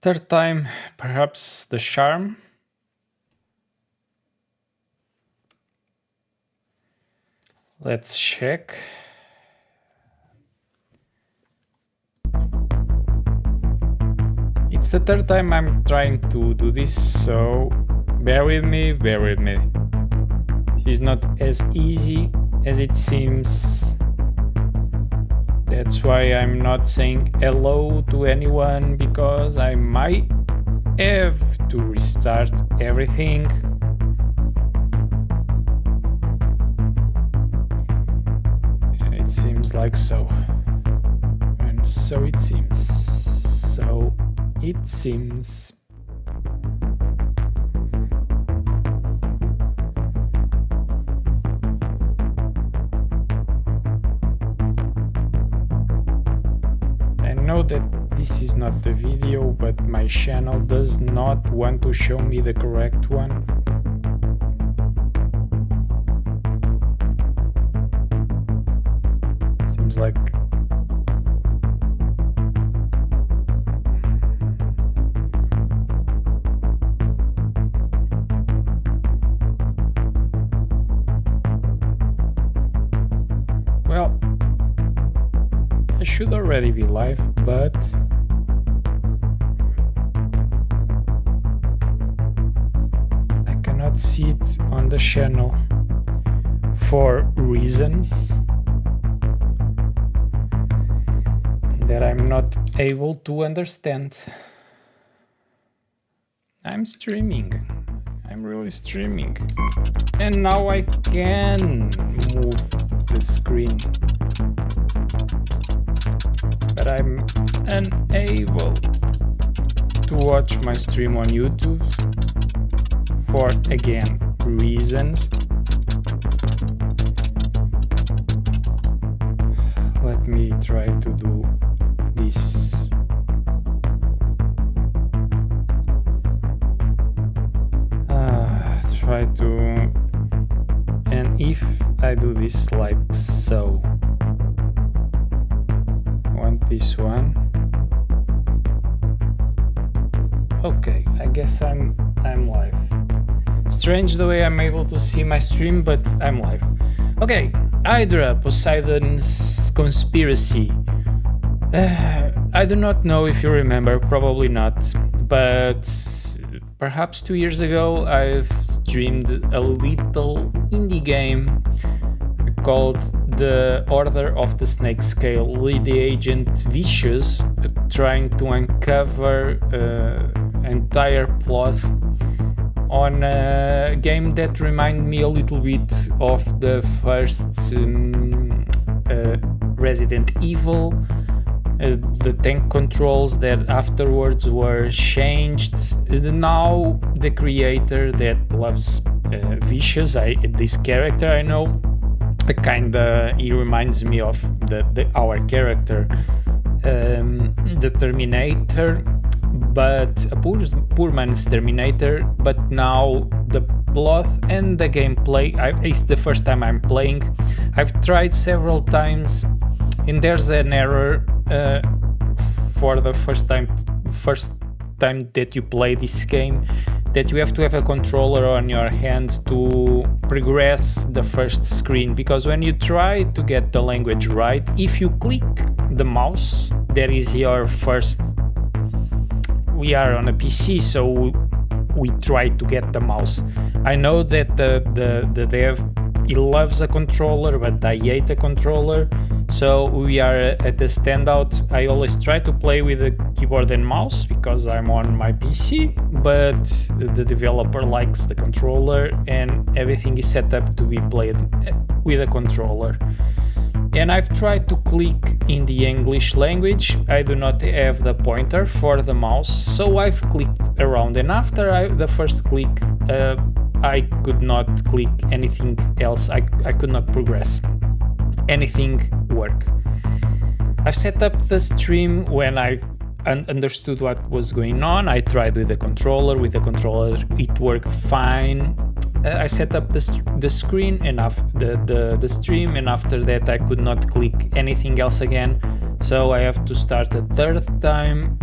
Third time, perhaps the charm. Let's check. It's the third time I'm trying to do this, so bear with me, bear with me. This is not as easy as it seems. That's why I'm not saying hello to anyone, because I might have to restart everything. And it seems like so. And so it seems. So it seems. I know that this is not the video, but my channel does not want to show me the correct one. Seems like well, I should already be live, but I cannot see it on the channel for reasons that I'm not able to understand. I'm streaming. I'm really streaming. And now I can move the screen. But I'm unable to watch my stream on YouTube for, again, reasons. Let me try to do this. Try to, and if I do this like so, I want this one. Okay, I guess I'm live. Strange the way I'm able to see my stream, but I'm live. Okay, Hydra Poseidon's conspiracy. I do not know if you remember, probably not, but perhaps 2 years ago I've streamed a little indie game called The Order of the Snake Scale, with the agent Vicious trying to uncover entire plot on a game that reminded me a little bit of the first Resident Evil. The tank controls that afterwards were changed. Now the creator that loves Vicious, this character I know, kinda he reminds me of our character, the Terminator, but a poor man's Terminator. But now the plot and the gameplay, it's the first time I'm playing. I've tried several times, and there's an error for the first time that you play this game, that you have to have a controller on your hand to progress the first screen, because when you try to get the language right, if you click the mouse, that is your first. We are on a PC, so we try to get the mouse. I know that the dev, he loves a controller, but I hate a controller. So we are at the standout. I always try to play with a keyboard and mouse because I'm on my PC, but the developer likes the controller and everything is set up to be played with a controller. And I've tried to click in the English language. I do not have the pointer for the mouse, so I've clicked around, and after the first click, I could not click anything else. I could not progress anything work. I've set up the stream when I understood what was going on. I tried with the controller. With the controller, it worked fine. I set up the screen and the stream, and after that I could not click anything else again. So I have to start a third time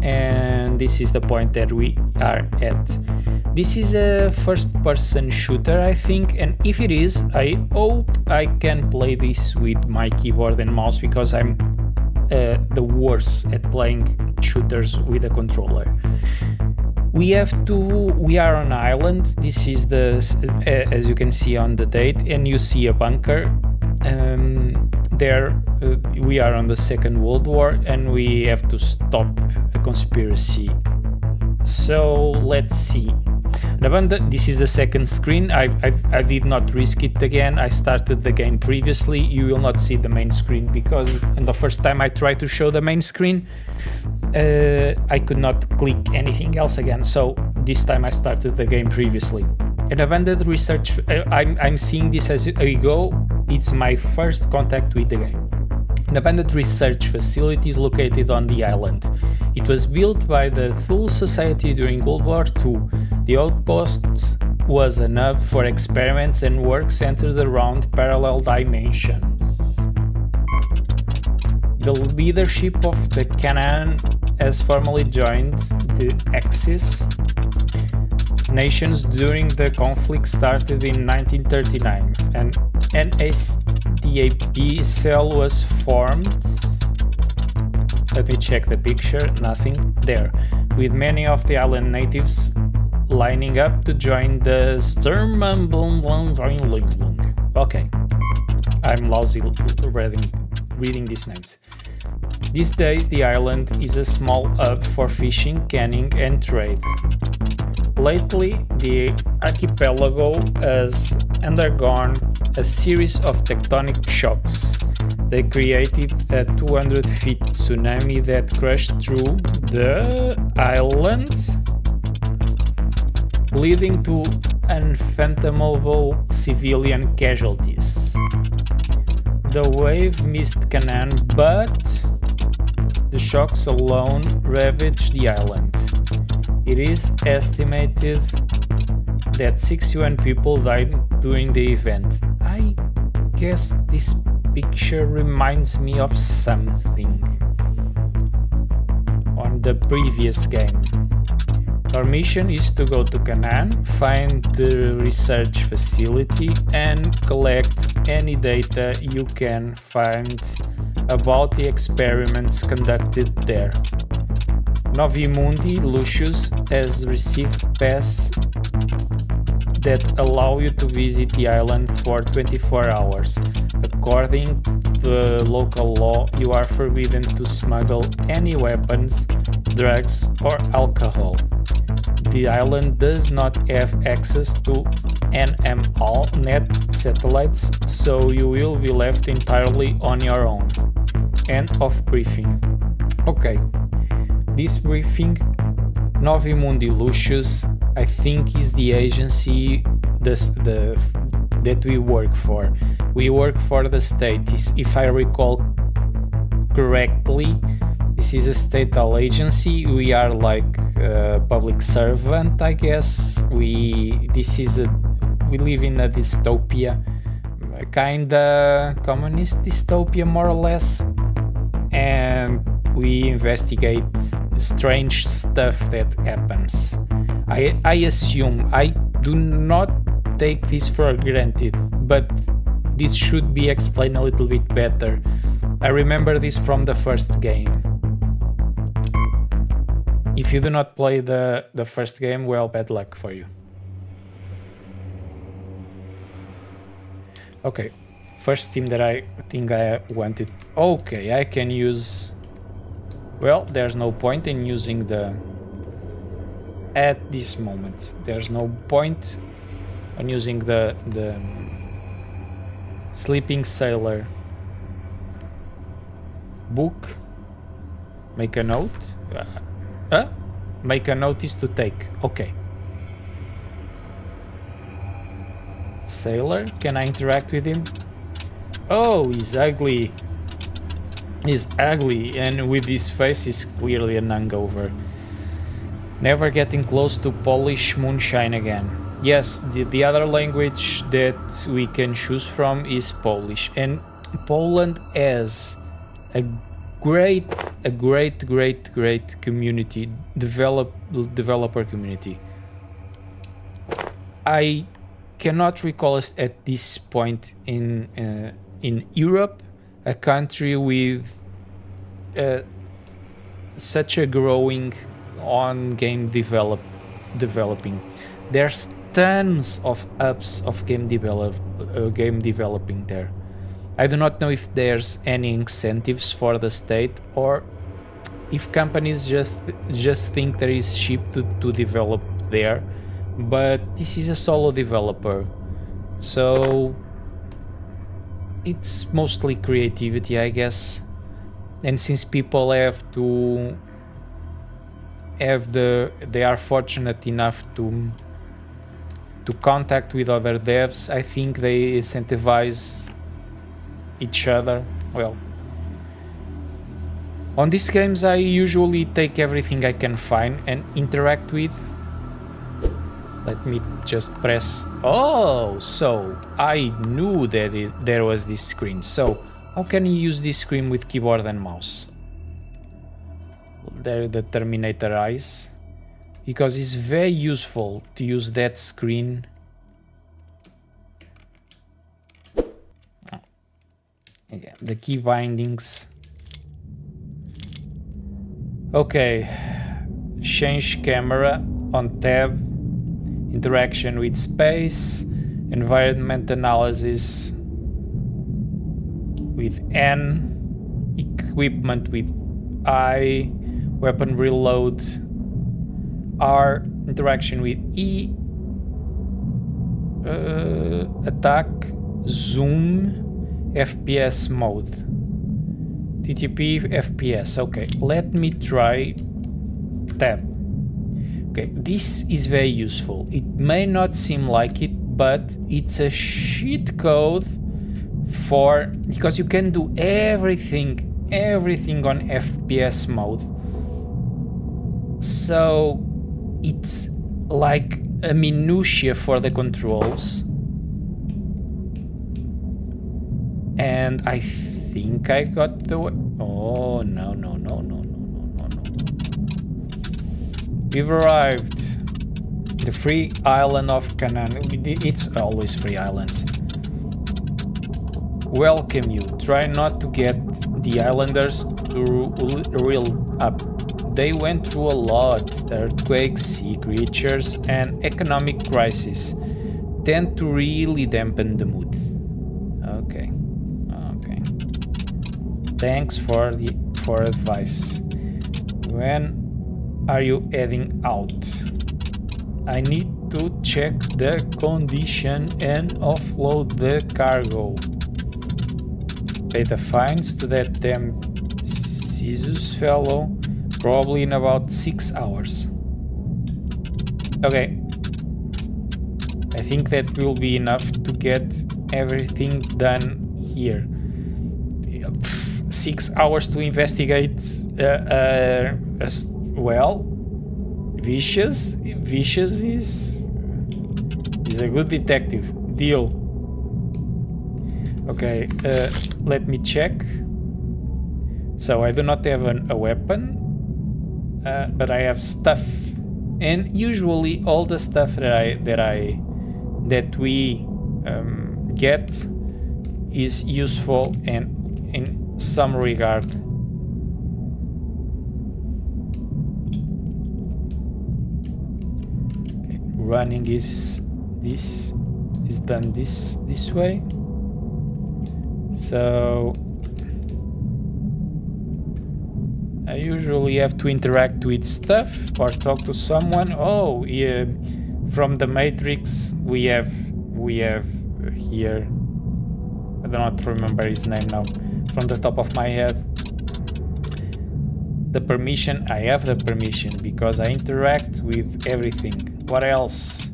and this is the point that we are at. This is a first-person shooter, I think, and if it is, I hope I can play this with my keyboard and mouse, because I'm the worst at playing shooters with a controller. We are on an island. This is as you can see on the date, and you see a bunker. There we are on the Second World War, and we have to stop a conspiracy. So let's see. This is the second screen. I did not risk it again. I started the game previously. You will not see the main screen, because the first time I tried to show the main screen, I could not click anything else again. So this time I started the game previously. An abandoned research. I'm seeing this as I go. It's my first contact with the game. An abandoned research facility is located on the island. It was built by the Thule Society during World War II. The outpost was a hub for experiments and work centered around parallel dimensions. The leadership of the Canaan has formally joined the Axis nations during the conflict started in 1939. An NSDAP cell was formed. Let me check the picture. Nothing there. With many of the island natives lining up to join the Sturmbannbund. Okay, I'm lousy reading these names. These days, the island is a small hub for fishing, canning, and trade. Lately, the archipelago has undergone a series of tectonic shocks. They created a 200-foot tsunami that crashed through the island, leading to unfathomable civilian casualties. The wave missed Canaan, but the shocks alone ravaged the island. It is estimated that 61 people died during the event. I guess this picture reminds me of something on the previous game. Our mission is to go to Canaan, find the research facility, and collect any data you can find about the experiments conducted there. Novimundi Lucius has received passes that allow you to visit the island for 24 hours. According to the local law, you are forbidden to smuggle any weapons, drugs, or alcohol. The island does not have access to NML net satellites, so you will be left entirely on your own. End of briefing. Okay. This briefing, Novimundi Lucius, I think, is the agency that we work for. We work for the state. If I recall correctly, this is a state-owned agency. We are like a public servant, I guess. We live in a dystopia, a kinda communist dystopia, more or less, and we investigate strange stuff that happens. I assume, I do not take this for granted, but this should be explained a little bit better. I remember this from the first game. If you do not play the first game, well, bad luck for you. Okay, first team that I think I wanted. Okay, I can use... Well, there's no point in using at this moment. There's no point on using the sleeping sailor. Book. Make a note. Make a notice to take. Okay. Sailor, can I interact with him? Oh, he's ugly. He's ugly, and with his face he's clearly an hangover. Never getting close to Polish moonshine again. Yes, the other language that we can choose from is Polish, and Poland has a great community, developer community. I cannot recall at this point in Europe a country with such a growing on game developing. There's tons of apps of game developing there. I do not know if there's any incentives for the state or if companies just think there is cheap to develop there, but this is a solo developer, so it's mostly creativity, I guess. And since people have to they are fortunate enough to contact with other devs, I think they incentivize each other. Well, on these games I usually take everything I can find and interact with. Let me just press. Oh, so I knew that there was this screen. So how can you use this screen with keyboard and mouse? There, the Terminator eyes, because it's very useful to use that screen. Again, the key bindings. Okay, change camera on tab, interaction with space, environment analysis with N, equipment with I, weapon reload, R, interaction with E, attack, zoom, FPS mode, TTP, FPS. Okay, let me try tab. Okay, this is very useful. It may not seem like it, but it's a cheat code because you can do everything on FPS mode. So it's like a minutia for the controls. And I think I got the oh no. We've arrived. The free island of Canaan. It's always free islands. Welcome you. Try not to get the islanders to reel up. They went through a lot. Earthquakes, sea creatures, and economic crisis tend to really dampen the mood. Okay. Thanks for advice. When are you heading out? I need to check the condition and offload the cargo. Pay the fines to that damn Caesar's fellow, probably in about 6 hours. Okay. I think that will be enough to get everything done here. 6 hours to investigate. Well, Vicious is a good detective. Deal. Okay, let me check. So I do not have a weapon, but I have stuff, and usually all the stuff that we get is useful and in some regard. Okay, running is done this way. So I usually have to interact with stuff or talk to someone. Oh, yeah, from the Matrix we have here. I do not remember his name now from the top of my head. The permission, I have the permission because I interact with everything. What else?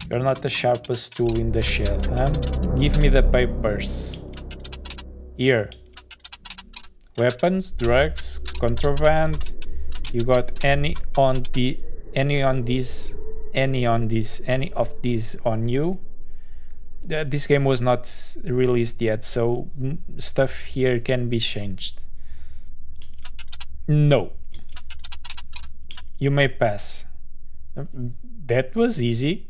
You're not the sharpest tool in the shed, huh? Give me the papers. Here. Weapons, drugs, contraband. You got any of these on you? This game was not released yet, so stuff here can be changed. No. You may pass. That was easy.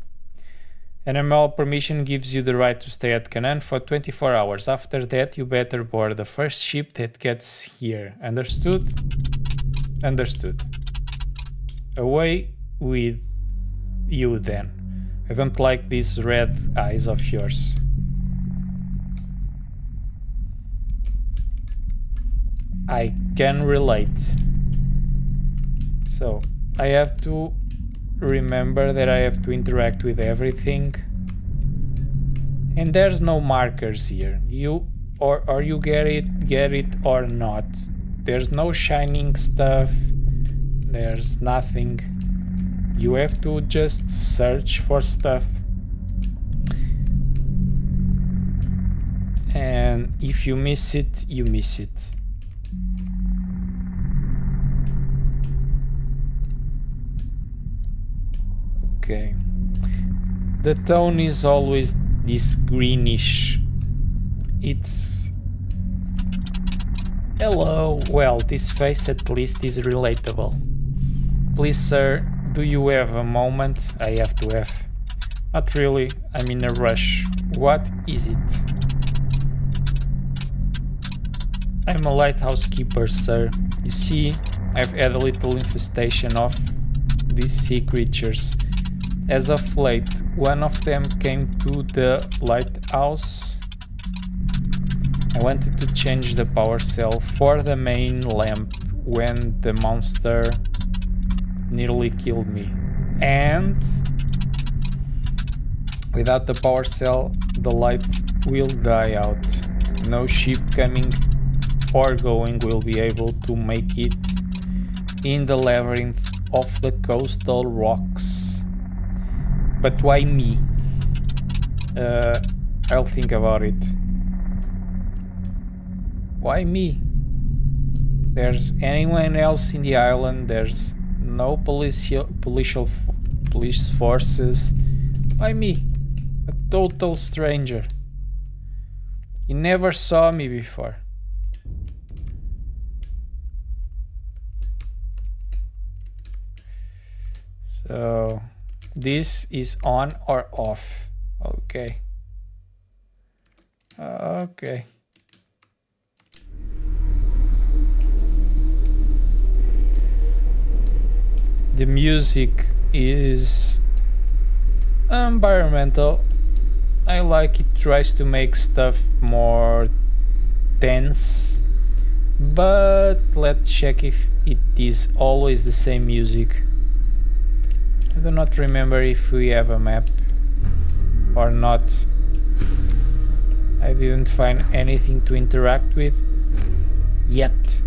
NML permission gives you the right to stay at Canaan for 24 hours. After that, you better board the first ship that gets here. Understood? Understood. Away with you then. I don't like these red eyes of yours. I can relate. So, I have to remember that I have to interact with everything, and there's no markers here. You or you get it or not. There's no shining stuff. There's nothing. You have to just search for stuff, and if you miss it, you miss it. Okay. The tone is always this greenish. It's... Hello. Well, this face at least is relatable. Please, sir, do you have a moment? I have to have. Not really. I'm in a rush. What is it? I'm a lighthouse keeper, sir. You see, I've had a little infestation of these sea creatures. As of late, one of them came to the lighthouse. I wanted to change the power cell for the main lamp when the monster nearly killed me. And without the power cell, the light will die out. No ship coming or going will be able to make it in the labyrinth of the coastal rocks. But why me? I'll think about it. Why me? There's anyone else in the island. There's no police forces. Why me? A total stranger. He never saw me before. So this is on or off. Okay. Okay. The music is environmental. I like it. Tries to make stuff more tense, but let's check if it is always the same music. I do not remember if we have a map or not. I didn't find anything to interact with yet.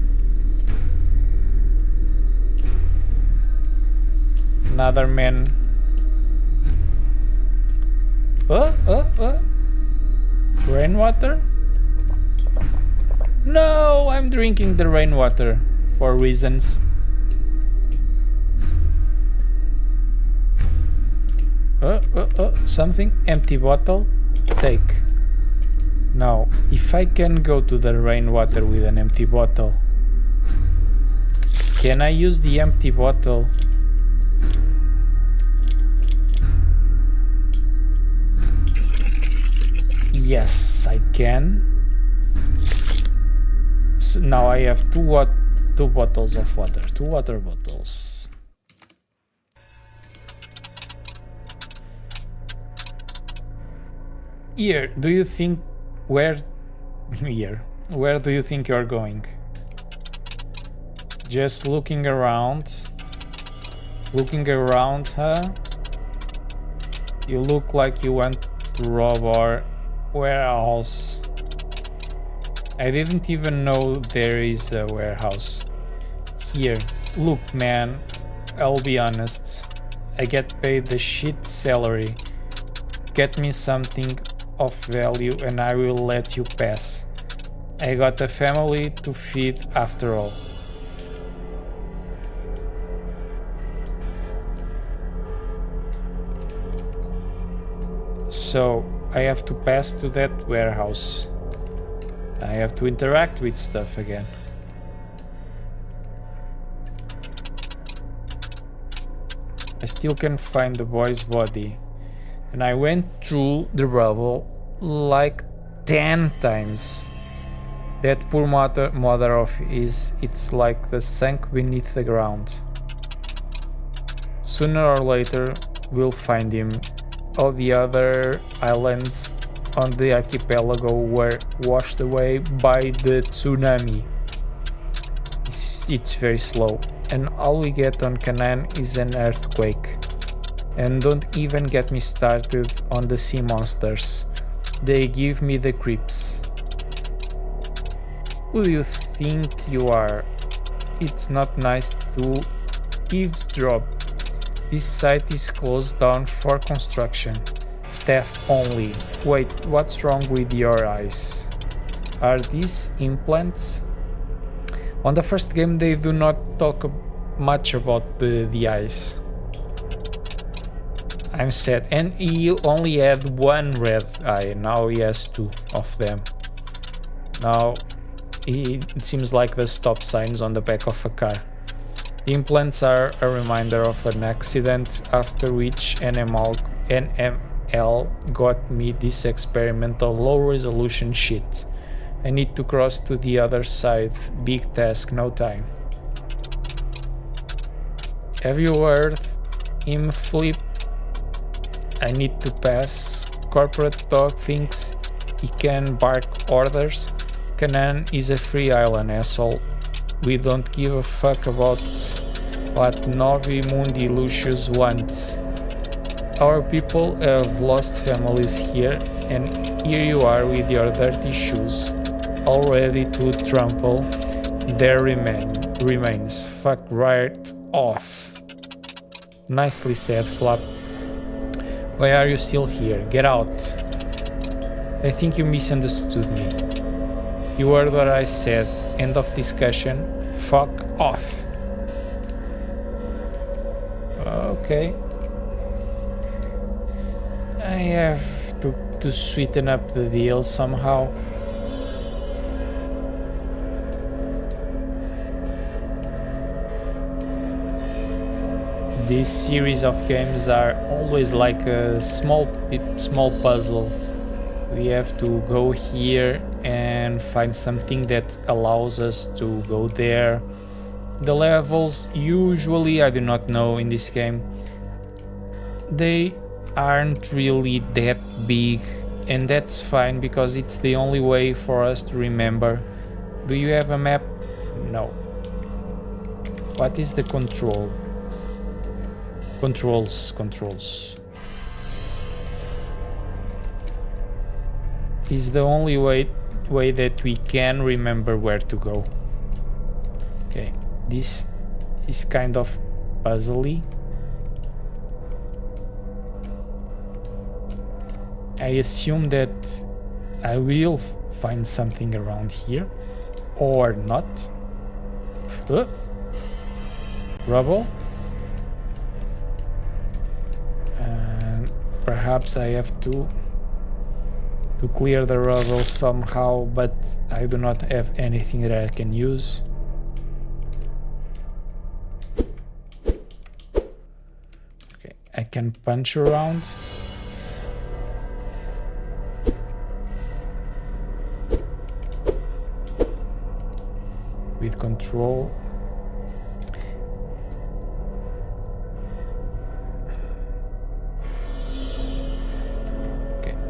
Another man. Rainwater? No, I'm drinking the rainwater for reasons. Something. Empty bottle. Take. Now, if I can go to the rainwater with an empty bottle, can I use the empty bottle? Yes, I can. So now I have two bottles of water, 2 water bottles. Here, do you think where do you think you're going? Just looking around, huh? You look like you want to rob our warehouse. I didn't even know there is a warehouse here. Look, man, I'll be honest, I get paid the shit salary. Get me something of value and I will let you pass. I got a family to feed after all. So I have to pass to that warehouse. I have to interact with stuff again. I still can't find the boy's body. And I went through the rubble like 10 times. That poor mother of his, it's like the sunk beneath the ground. Sooner or later, we'll find him. All the other islands on the archipelago were washed away by the tsunami. It's very slow, and all we get on Canaan is an earthquake. And don't even get me started on the sea monsters. They give me the creeps. Who do you think you are? It's not nice to eavesdrop. This site is closed down for construction. Staff only. Wait, what's wrong with your eyes? Are these implants? On the first game they do not talk much about the eyes. I'm sad. And he only had one red eye, now he has two of them. Now it seems like the stop signs on the back of a car. The implants are a reminder of an accident after which NML got me this experimental low resolution shit. I need to cross to the other side. Big task, no time. Have you heard him flip? I need to pass. Corporate dog thinks he can bark orders. Canaan is a free island, asshole. We don't give a fuck about what Novi Mundi Lucius wants. Our people have lost families here, and here you are with your dirty shoes, all ready to trample their remains. Fuck right off. Nicely said, Flap. Why are you still here? Get out. I think you misunderstood me. You heard what I said. End of discussion. Fuck off. Okay. I have to sweeten up the deal somehow. These series of games are always like a small puzzle. We have to go here and find something that allows us to go there. The levels usually, I do not know in this game, they aren't really that big, and that's fine because it's the only way for us to remember. Do you have a map? No. What is the control? Controls. Is the only way that we can remember where to go. Okay, this is kind of puzzly. I assume that I will find something around here, or not. Rubble. And perhaps I have to clear the rubble somehow, but I do not have anything that I can use. Okay, I can punch around. With control.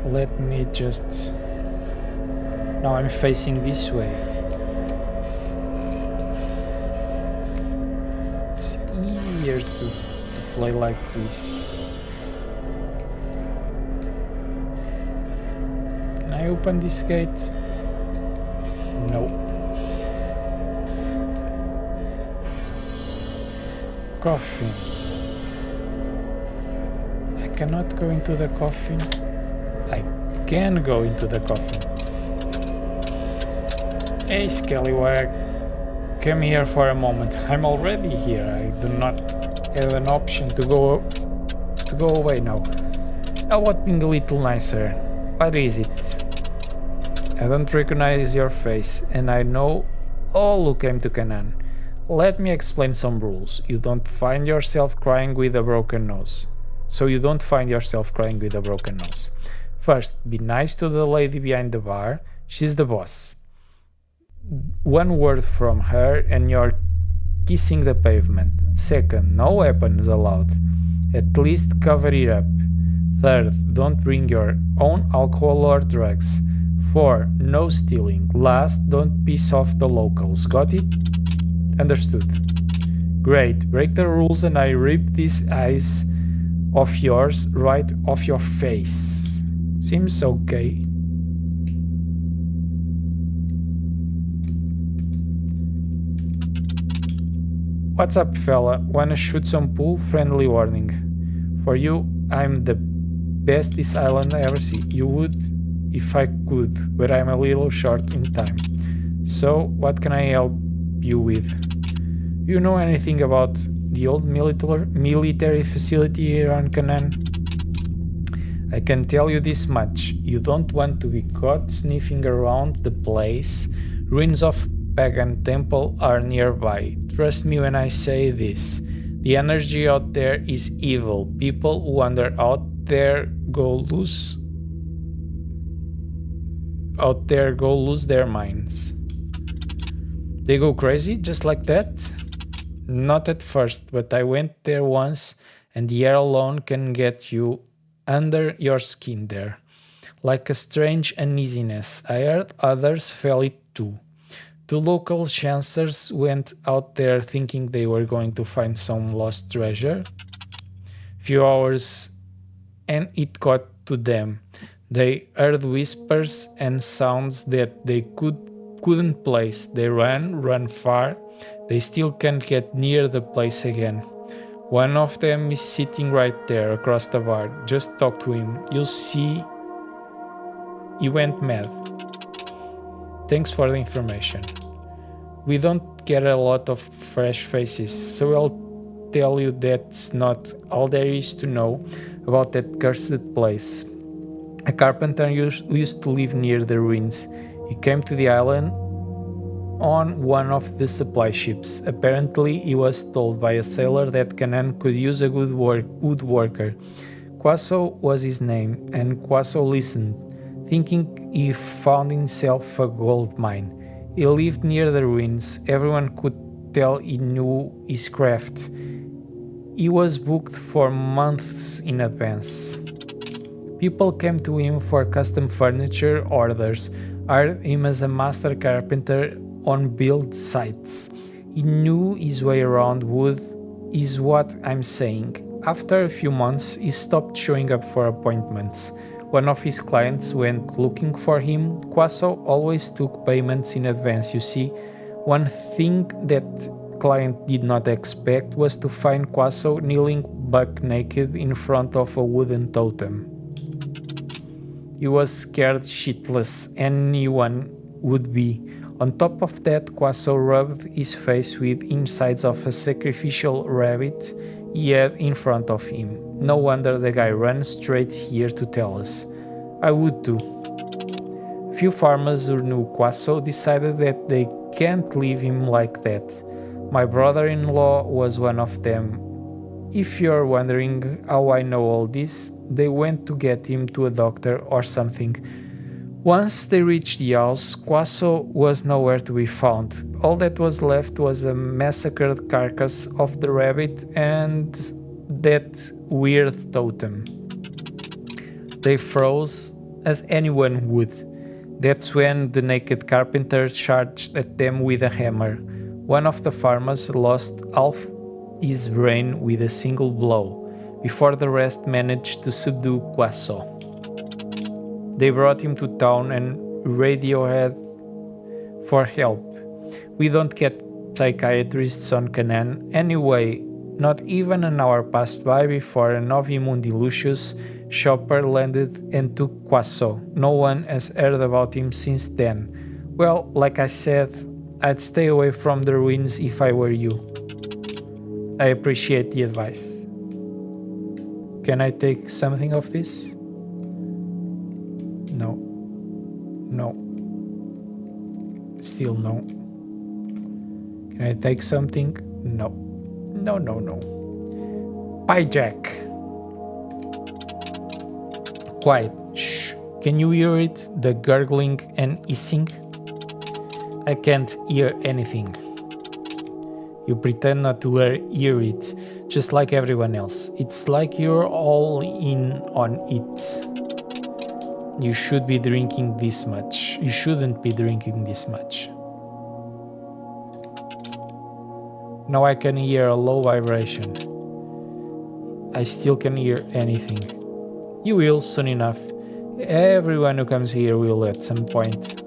Let me just... Now I'm facing this way. It's easier to play like this. Can I open this gate? No. Coffin. I cannot go into the coffin. I can go into the coffin. Hey, Scallywag, come here for a moment. I'm already here. I do not have an option to go away now. How about being a little nicer? What is it? I don't recognize your face, and I know all who came to Canaan. Let me explain some rules. You don't find yourself crying with a broken nose. So you don't find yourself crying with a broken nose. First, be nice to the lady behind the bar. She's the boss. One word from her and you're kissing the pavement. Second, no weapons allowed. At least cover it up. Third, don't bring your own alcohol or drugs. 4. No stealing. Last, don't piss off the locals. Got it? Understood. Great. Break the rules and I rip these eyes of yours right off your face. Seems okay. What's up, fella? Wanna shoot some pool? Friendly warning. For you, I'm the best this island ever see. You would if I could, but I'm a little short in time. So, what can I help you with? Do you know anything about the old military facility here on Canaan? I can tell you this much. You don't want to be caught sniffing around the place. Ruins of pagan temple are nearby. Trust me when I say this. The energy out there is evil. People who wander out there go lose their minds. They go crazy just like that? Not at first, but I went there once and the air alone can get you under your skin there. Like a strange uneasiness. I heard others felt it too. 2 local chancers went out there thinking they were going to find some lost treasure. Few hours and it got to them. They heard whispers and sounds that they couldn't place. They ran far. They still can't get near the place again. One of them is sitting right there across the bar. Just talk to him. You'll see he went mad. Thanks for the information. We don't get a lot of fresh faces, so I'll tell you that's not all there is to know about that cursed place. A carpenter used to live near the ruins. He came to the island on one of the supply ships. Apparently, he was told by a sailor that Canaan could use a good woodworker. Quaso was his name, and Quaso listened, thinking he found himself a gold mine. He lived near the ruins. Everyone could tell he knew his craft. He was booked for months in advance. People came to him for custom furniture orders, hired him as a master carpenter on build sites. He knew his way around wood, is what I'm saying. After a few months, he stopped showing up for appointments. One of his clients went looking for him. Quaso always took payments in advance, you see. One thing that client did not expect was to find Quaso kneeling buck naked in front of a wooden totem. He was scared shitless, anyone would be. On top of that, Quaso rubbed his face with insides of a sacrificial rabbit he had in front of him. No wonder the guy ran straight here to tell us. I would too. Few farmers who knew Quaso decided that they can't leave him like that. My brother-in-law was one of them. If you're wondering how I know all this, they went to get him to a doctor or something. Once they reached the house, Quaso was nowhere to be found. All that was left was a massacred carcass of the rabbit and that weird totem. They froze, as anyone would. That's when the naked carpenter charged at them with a hammer. One of the farmers lost half his brain with a single blow, before the rest managed to subdue Quaso. They brought him to town and radioed for help. We don't get psychiatrists on Canaan anyway. Not even an hour passed by before a Novi Mundi Lucius shopper landed and took Quaso. No one has heard about him since then. Well, like I said, I'd stay away from the ruins if I were you. I appreciate the advice. Can I take something of this? No. No. Still no. Can I take something? No. No, no, no. Pie Jack. Quiet. Shh. Can you hear it? The gurgling and hissing? I can't hear anything. You pretend not to hear it, just like everyone else. It's like you're all in on it. You should be drinking this much. You shouldn't be drinking this much. Now I can hear a low vibration. I still can hear anything. You will soon enough. Everyone who comes here will at some point.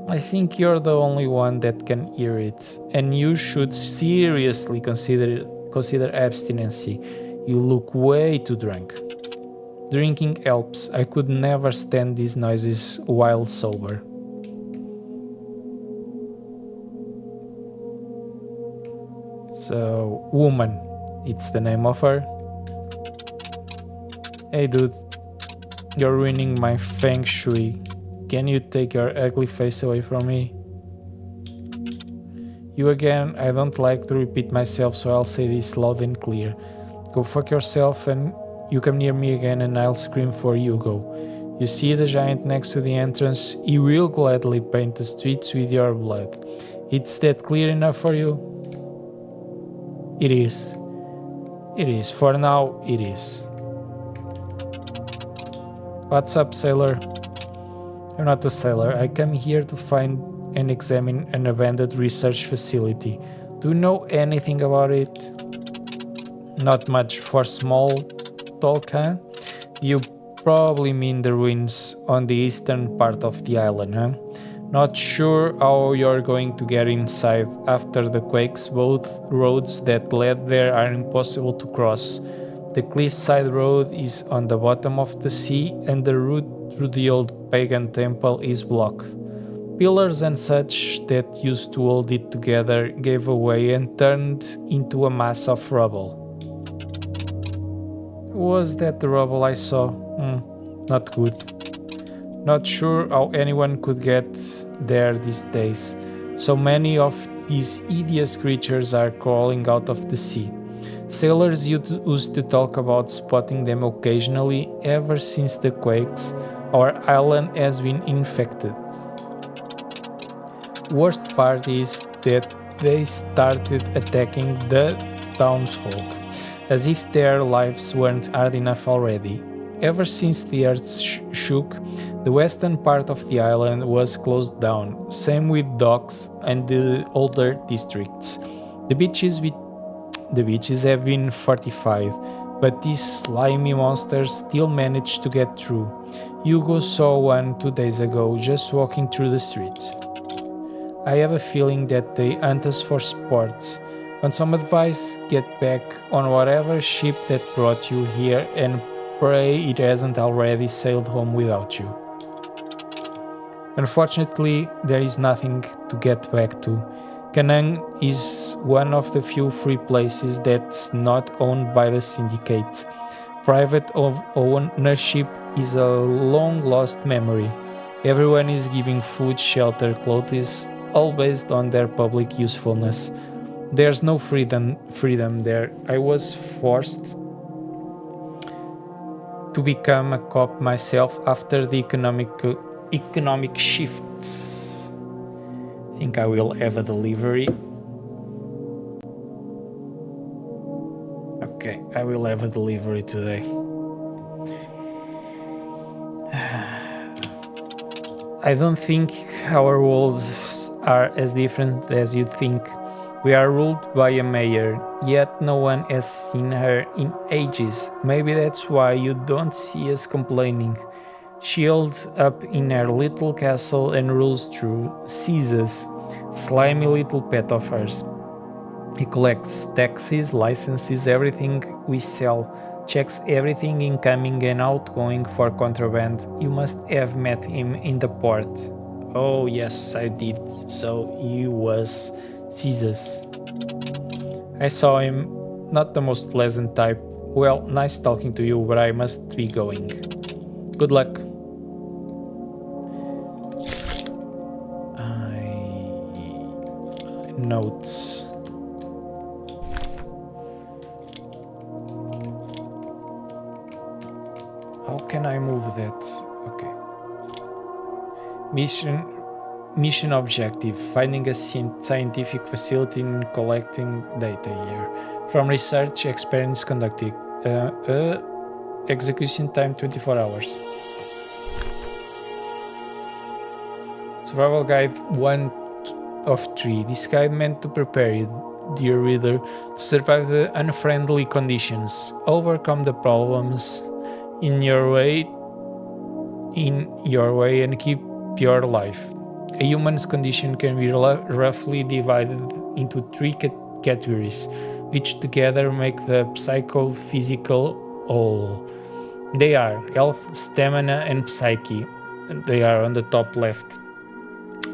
I think you're the only one that can hear it, and you should seriously consider abstinency. You look way too drunk. Drinking helps. I could never stand these noises while sober. So, woman, it's the name of her. Hey dude, you're ruining my feng shui. Can you take your ugly face away from me? You again, I don't like to repeat myself, so I'll say this loud and clear. Go fuck yourself, and you come near me again and I'll scream for you go. You see the giant next to the entrance? He will gladly paint the streets with your blood. It's that clear enough for you? It is. It is. For now, it is. What's up, sailor? I'm not a sailor. I come here to find and examine an abandoned research facility. Do you know anything about it? Not much for small talk, huh? You probably mean the ruins on the eastern part of the island, huh? Not sure how you're going to get inside after the quakes. Both roads that led there are impossible to cross. The cliffside road is on the bottom of the sea, and the route through the old pagan temple is blocked. Pillars and such that used to hold it together gave away and turned into a mass of rubble. Was that the rubble I saw? Not good. Not sure how anyone could get there these days. So many of these hideous creatures are crawling out of the sea. Sailors used to talk about spotting them occasionally. Ever since the quakes, our island has been infected. Worst part is that they started attacking the townsfolk, as if their lives weren't hard enough already. Ever since the earth shook, the western part of the island was closed down, same with docks and the older districts. The beaches have been fortified, but these slimy monsters still manage to get through. Hugo saw one 2 days ago just walking through the streets. I have a feeling that they hunt us for sports. Want some advice? Get back on whatever ship that brought you here and pray it hasn't already sailed home without you. Unfortunately, there is nothing to get back to. Canaan is one of the few free places that's not owned by the syndicate. Private ownership is a long-lost memory. Everyone is giving food, shelter, clothes, all based on their public usefulness. There's no freedom there. I was forced to become a cop myself after the economic shifts. I think I will have a delivery. Okay, I will have a delivery today. I don't think our worlds are as different as you'd think. We are ruled by a mayor, yet no one has seen her in ages. Maybe that's why you don't see us complaining. She holds up in her little castle and rules through Caesar's slimy little pet of hers. He collects taxes, licenses everything we sell, checks everything incoming and outgoing for contraband. You must have met him in the port. Oh yes, I did. So he was Caesar's. I saw him, not the most pleasant type. Well, nice talking to you, but I must be going. Good luck. notes. How can I move that? Okay. Mission objective: finding a scientific facility and collecting data here. From research experience conducted. Execution time 24 hours. Survival guide 1 of 3. This guide meant to prepare you, dear reader, to survive the unfriendly conditions, overcome the problems in your way and keep your life. A human's condition can be roughly divided into 3 categories, which together make the psychophysical whole. They are health, stamina, and psyche. They are on the top left.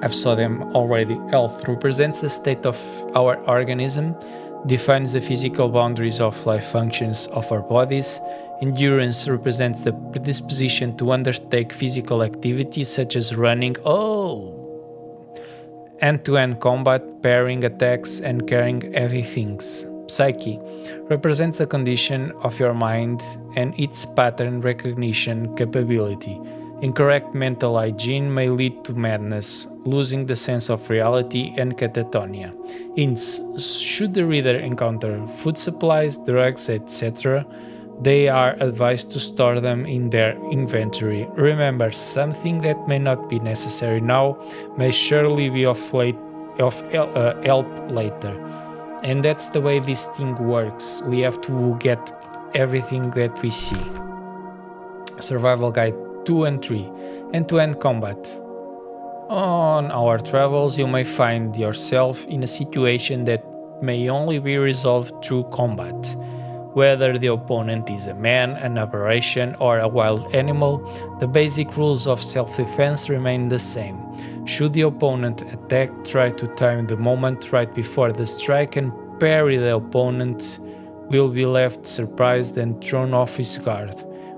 I've saw them already. Health represents the state of our organism, defines the physical boundaries of life functions of our bodies. Endurance represents the predisposition to undertake physical activities such as running, hand-to-hand combat, parrying attacks, and carrying heavy things. Psyche represents the condition of your mind and its pattern recognition capability. Incorrect mental hygiene may lead to madness, losing the sense of reality, and catatonia. Hints: should the reader encounter food supplies, drugs, etc., they are advised to store them in their inventory. Remember, something that may not be necessary now may surely be of help later. And that's the way this thing works. We have to get everything that we see. Survival Guide 2 and 3. Hand-to-hand combat. On our travels, you may find yourself in a situation that may only be resolved through combat. Whether the opponent is a man, an aberration, or a wild animal, the basic rules of self-defense remain the same. Should the opponent attack, try to time the moment right before the strike and parry. The opponent will be left surprised and thrown off his guard,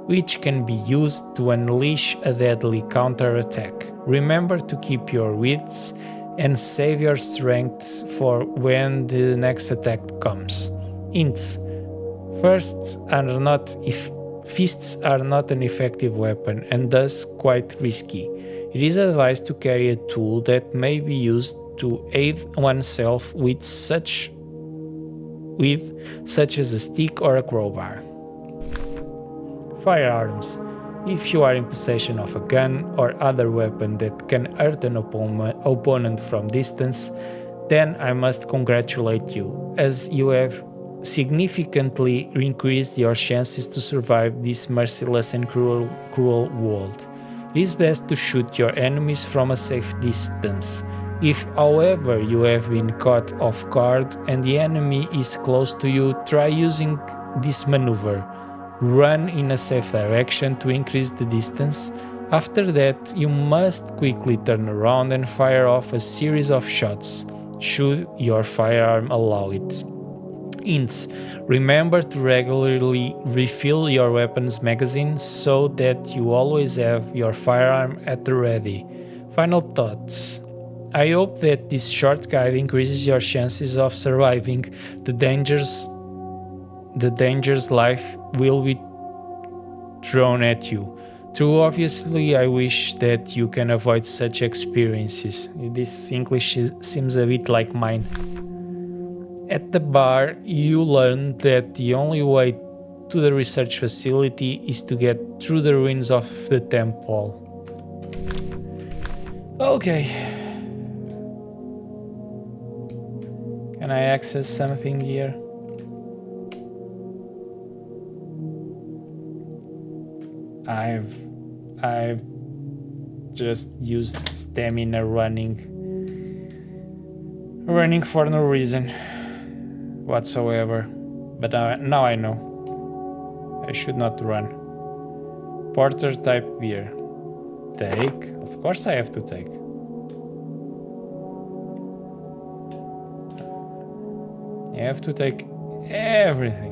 which can be used to unleash a deadly counterattack. Remember to keep your wits and save your strength for when the next attack comes. Hints: fists are not an effective weapon and thus quite risky. It is advised to carry a tool that may be used to aid oneself with such as a stick or a crowbar. Firearms. If you are in possession of a gun or other weapon that can hurt an opponent from distance, then I must congratulate you, as you have significantly increased your chances to survive this merciless and cruel world. It is best to shoot your enemies from a safe distance. If, however, you have been caught off guard and the enemy is close to you, try using this maneuver. Run in a safe direction to increase the distance. After that, you must quickly turn around and fire off a series of shots, should your firearm allow it. Hints: remember to regularly refill your weapon's magazine so that you always have your firearm at the ready. Final thoughts. I hope that this short guide increases your chances of surviving the dangers life will be thrown at you. Though obviously I wish that you can avoid such experiences. This English seems a bit like mine. At the bar, you learn that the only way to the research facility is to get through the ruins of the temple. Okay. Can I access something here? I've just used stamina running for no reason whatsoever, but now I know I should not run. Porter type beer. Take? Of course I have to take. I have to take everything.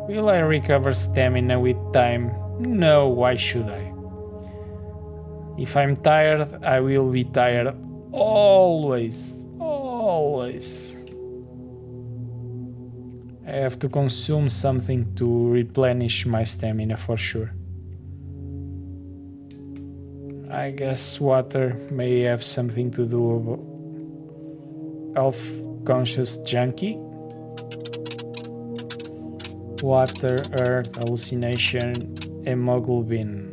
Will I recover stamina with time? No, why should I? If I'm tired, I will be tired always. Always. I have to consume something to replenish my stamina for sure. I guess water may have something to do with health-conscious junkie. Water, earth, hallucination, hemoglobin.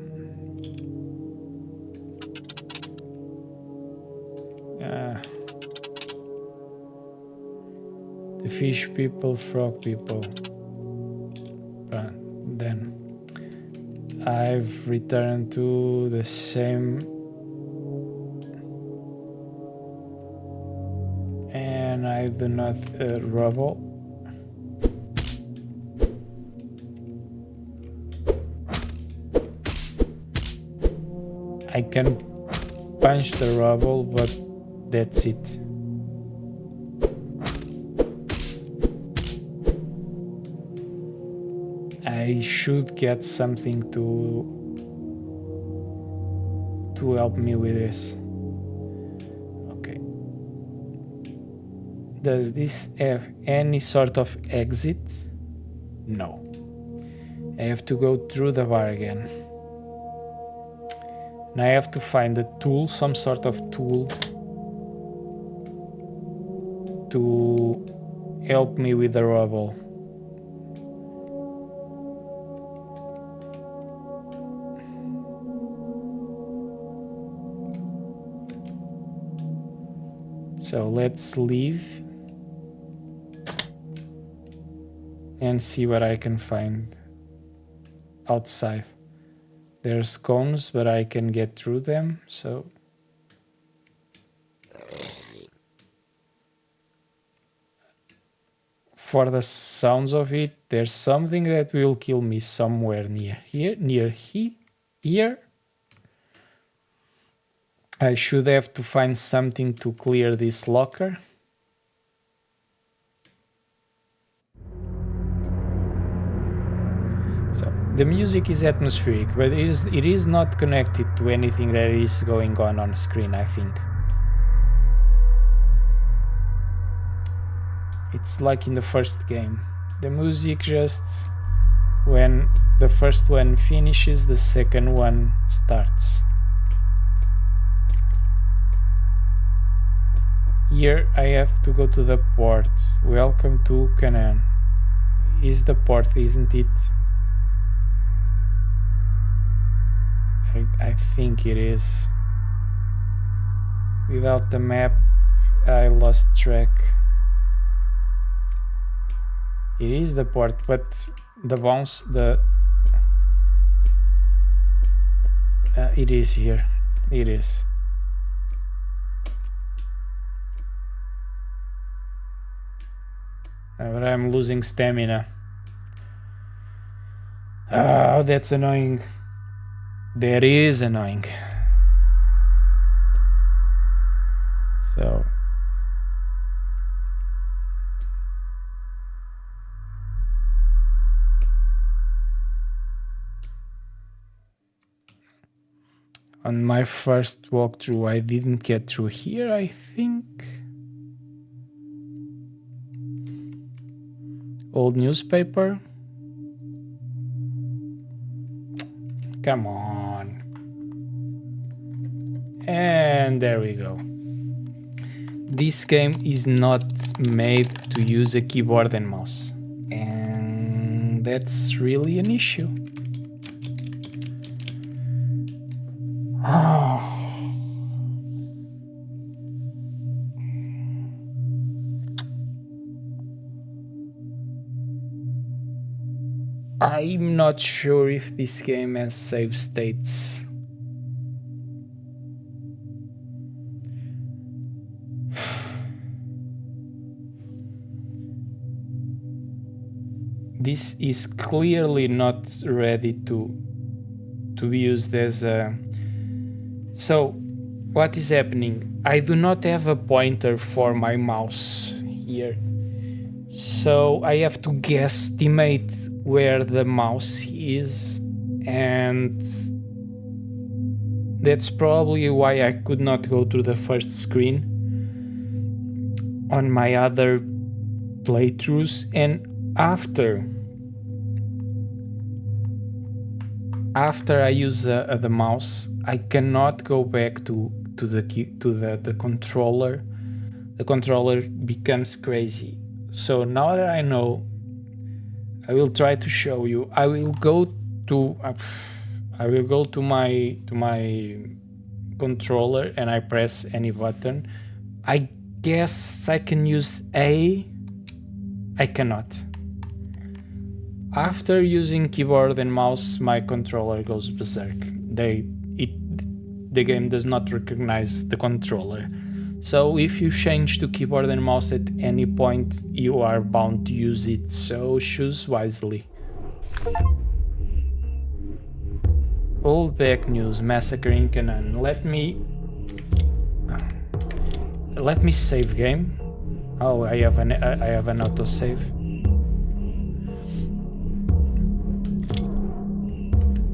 The fish people, frog people. Then I've returned to the same, and I do not rubble. I can punch the rubble, but that's it. I should get something to help me with this. Okay. Does this have any sort of exit? No. I have to go through the bar again. And I have to find a tool, some sort of tool to help me with the rubble. So let's leave and see what I can find outside. There's cones, but I can get through them, so for the sounds of it, there's something that will kill me somewhere near here. I should have to find something to clear this locker. So the music is atmospheric, but it is not connected to anything that is going on screen, I think. It's like in the first game. The music just, when the first one finishes, the second one starts. Here I have to go to the port. Welcome to Canaan. Is the port, isn't it? I think it is. Without the map, I lost track. It is the port, but the bounce, it is here. It is. But I'm losing stamina. Oh, that's annoying. That is annoying. So on my first walkthrough, I didn't get through here, I think. Old newspaper. Come on. And there we go. This game is not made to use a keyboard and mouse. And that's really an issue. I'm not sure if this game has save states. This is clearly not ready to be used as a... So, what is happening? I do not have a pointer for my mouse here. So I have to guesstimate where the mouse is, and That's probably why I could not go to the first screen on my other playthroughs, and after I use the mouse, I cannot go back to the controller. The controller becomes crazy. So now that I know, I will try to show you. I will go to my controller and I press any button. I guess I can use A. I cannot. After using keyboard and mouse, my controller goes berserk. The game does not recognize the controller. So if you change to keyboard and mouse at any point, you are bound to use it, so choose wisely. Old back news, massacre in Canaan. Let me save game. Oh, I have an autosave.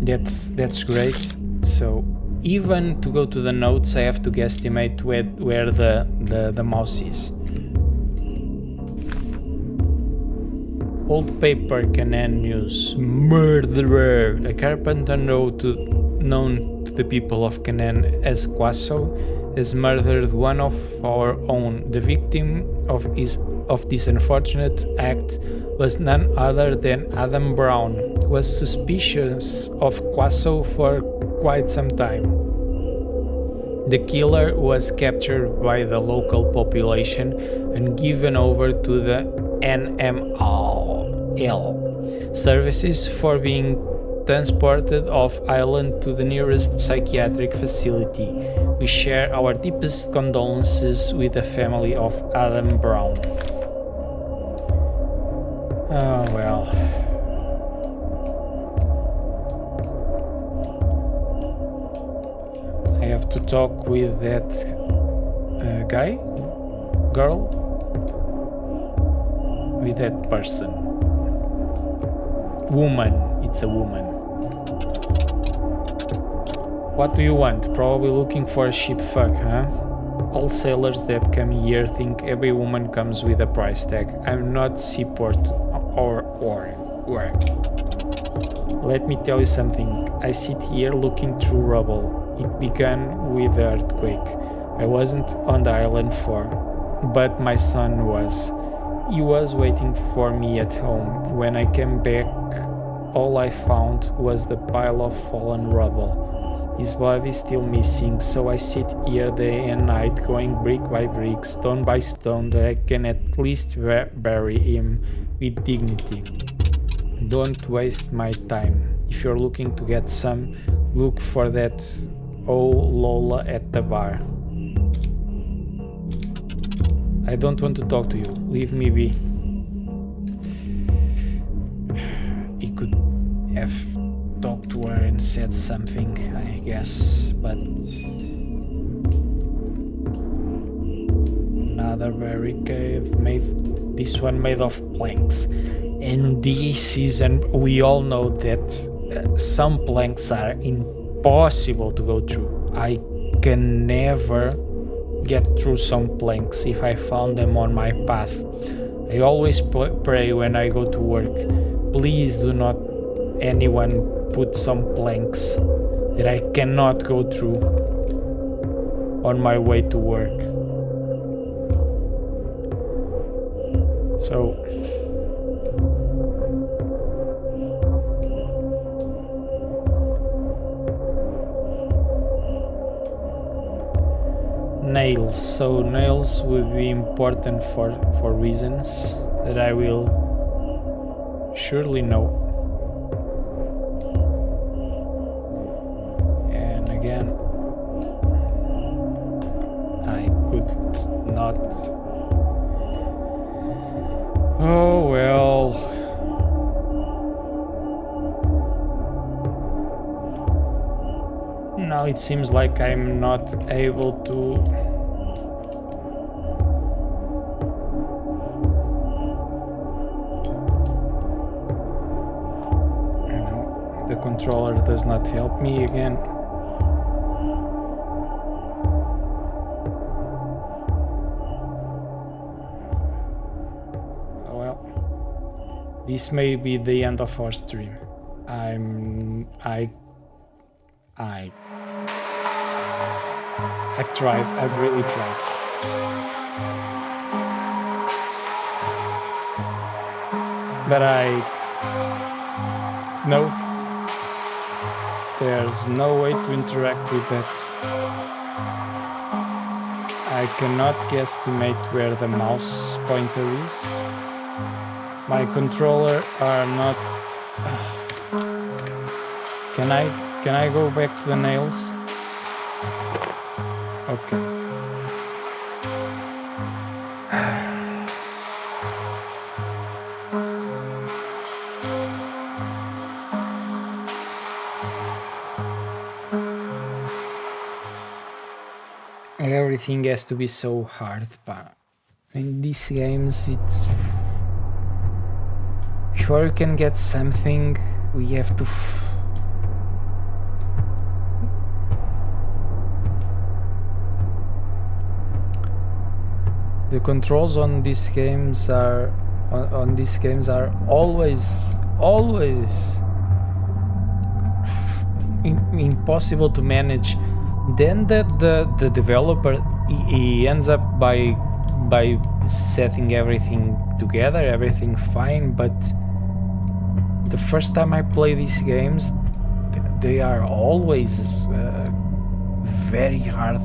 That's great. So even to go to the notes, I have to guesstimate where the mouse is. Old paper Canaan news. Murderer. A carpenter known to the people of Canaan as Quasso has murdered one of our own. The victim of this unfortunate act was none other than Adam Brown, who was suspicious of Quasso for quite some time. The killer was captured by the local population and given over to the NML services for being transported off island to the nearest psychiatric facility. We share our deepest condolences with the family of Adam Brown. Oh well. I have to talk with that girl, with that person. Woman, it's a woman. What do you want? Probably looking for a ship fuck, huh? All sailors that come here think every woman comes with a price tag. I'm not seaport or. Let me tell you something. I sit here looking through rubble. It began with the earthquake. I wasn't on the island but my son was. He was waiting for me at home. When I came back, all I found was the pile of fallen rubble. His body is still missing, so I sit here day and night, going brick by brick, stone by stone, that I can at least bury him with dignity. Don't waste my time. If you're looking to get some, look for that Lola at the bar. I don't want to talk to you. Leave me be. He could have talked to her and said something, I guess, but another barricade this one made of planks, and this is, and we all know that some planks are impossible to go through. I can never get through some planks if I found them on my path. I always pray when I go to work, please do not anyone put some planks that I cannot go through on my way to work. So nails. So nails would be important for reasons that I will surely know. And again, I could not. Oh well. Now it seems like I'm not able to. The controller does not help me again. This may be the end of our stream. I've tried. I've really tried. But no. There's no way to interact with that. I cannot guesstimate where the mouse pointer is. My controller are not... Can I go back to the nails? Okay. Everything has to be so hard, but in these games it's... Before you can get something, we have to... The controls on these games are always impossible to manage. Then the developer he ends up by setting everything together, everything fine, but the first time I play these games, they are always very hard.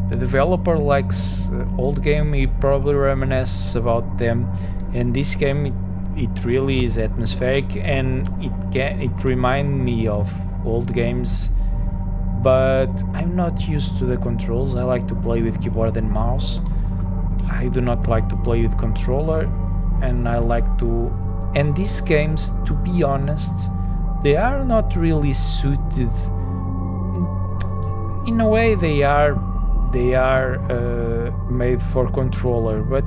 The developer likes old game, he probably reminisces about them, and this game it really is atmospheric, and it reminds me of old games, but I'm not used to the controls. I like to play with keyboard and mouse. I do not like to play with controller, and I like to... And these games, to be honest, they are not really suited. In a way they are made for controller, but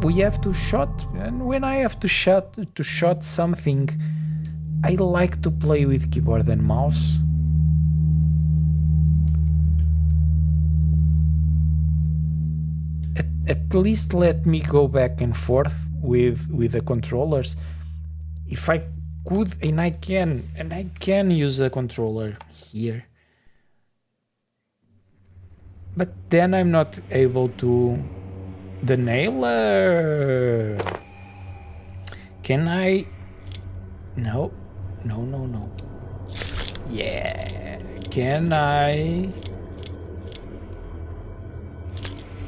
we have to shot, and when I have to shot something, I like to play with keyboard and mouse. At least let me go back and forth with the controllers. If I could, and I can use the controller here. But then I'm not able to... The nailer! Can I... No. Yeah. Can I...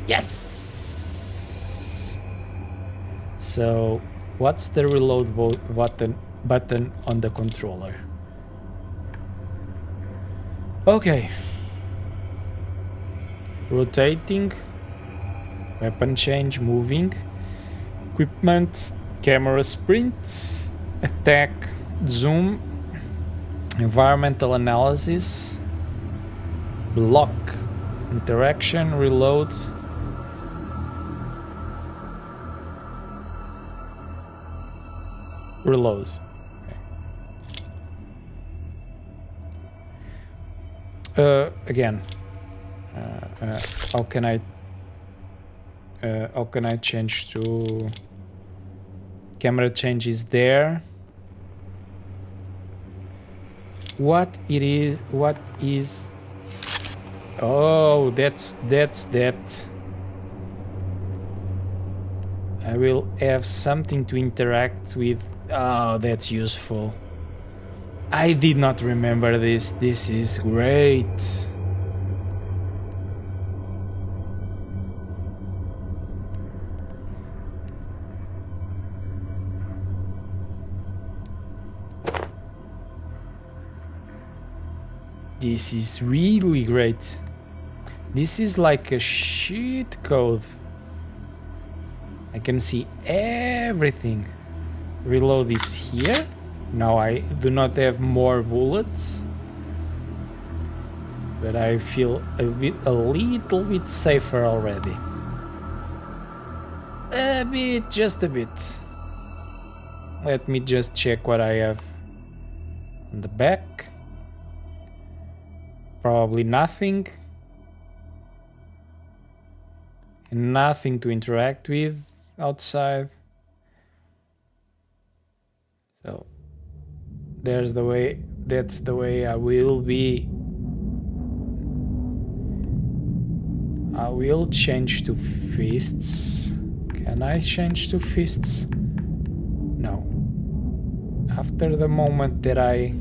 Yes! So, what's the reload button on the controller? Okay. Rotating, weapon change, moving, equipment, camera sprint, attack, zoom, environmental analysis, block, interaction, reload, reload. Okay. Again. How can I change to... Camera change is there. What is... Oh, that's that. I will have something to interact with. Oh, that's useful. I did not remember this. This is great. This is really great. This is like a cheat code. I can see everything. Reload is here. Now I do not have more bullets, but I feel a little bit safer already. Just a bit. Let me just check what I have on the back. Probably nothing. Nothing to interact with outside. So that's the way I will be. I will change to fists. Can I change to fists? No. After the moment that I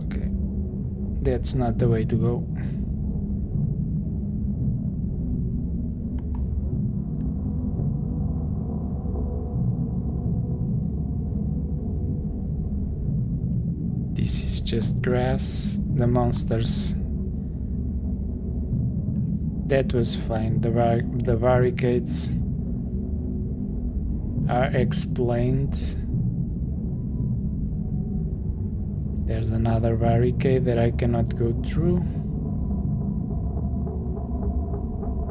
okay, that's not the way to go. This is just grass. The monsters. That was fine. The barricades are explained. There's another barricade that I cannot go through.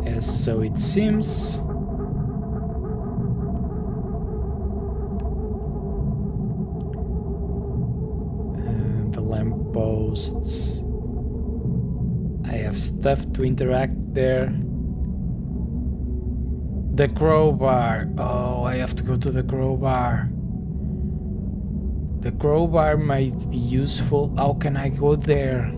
As so it seems. Lampposts. I have stuff to interact there. The crowbar. Oh, I have to go to the crowbar. The crowbar might be useful. How can I go there?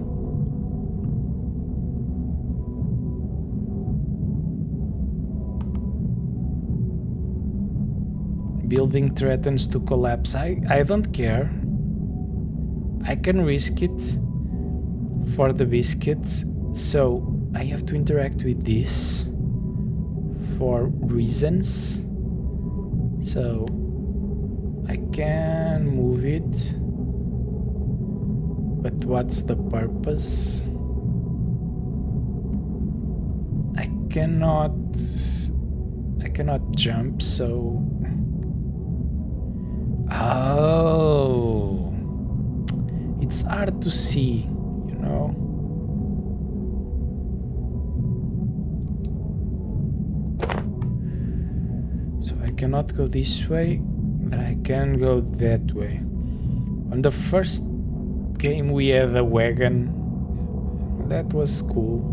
Building threatens to collapse. I don't care. I can risk it for the biscuits, so I have to interact with this for reasons. So I can move it, but what's the purpose? I cannot jump, so oh, it's hard to see, you know. So I cannot go this way, but I can go that way. On the first game we had a wagon. That was cool.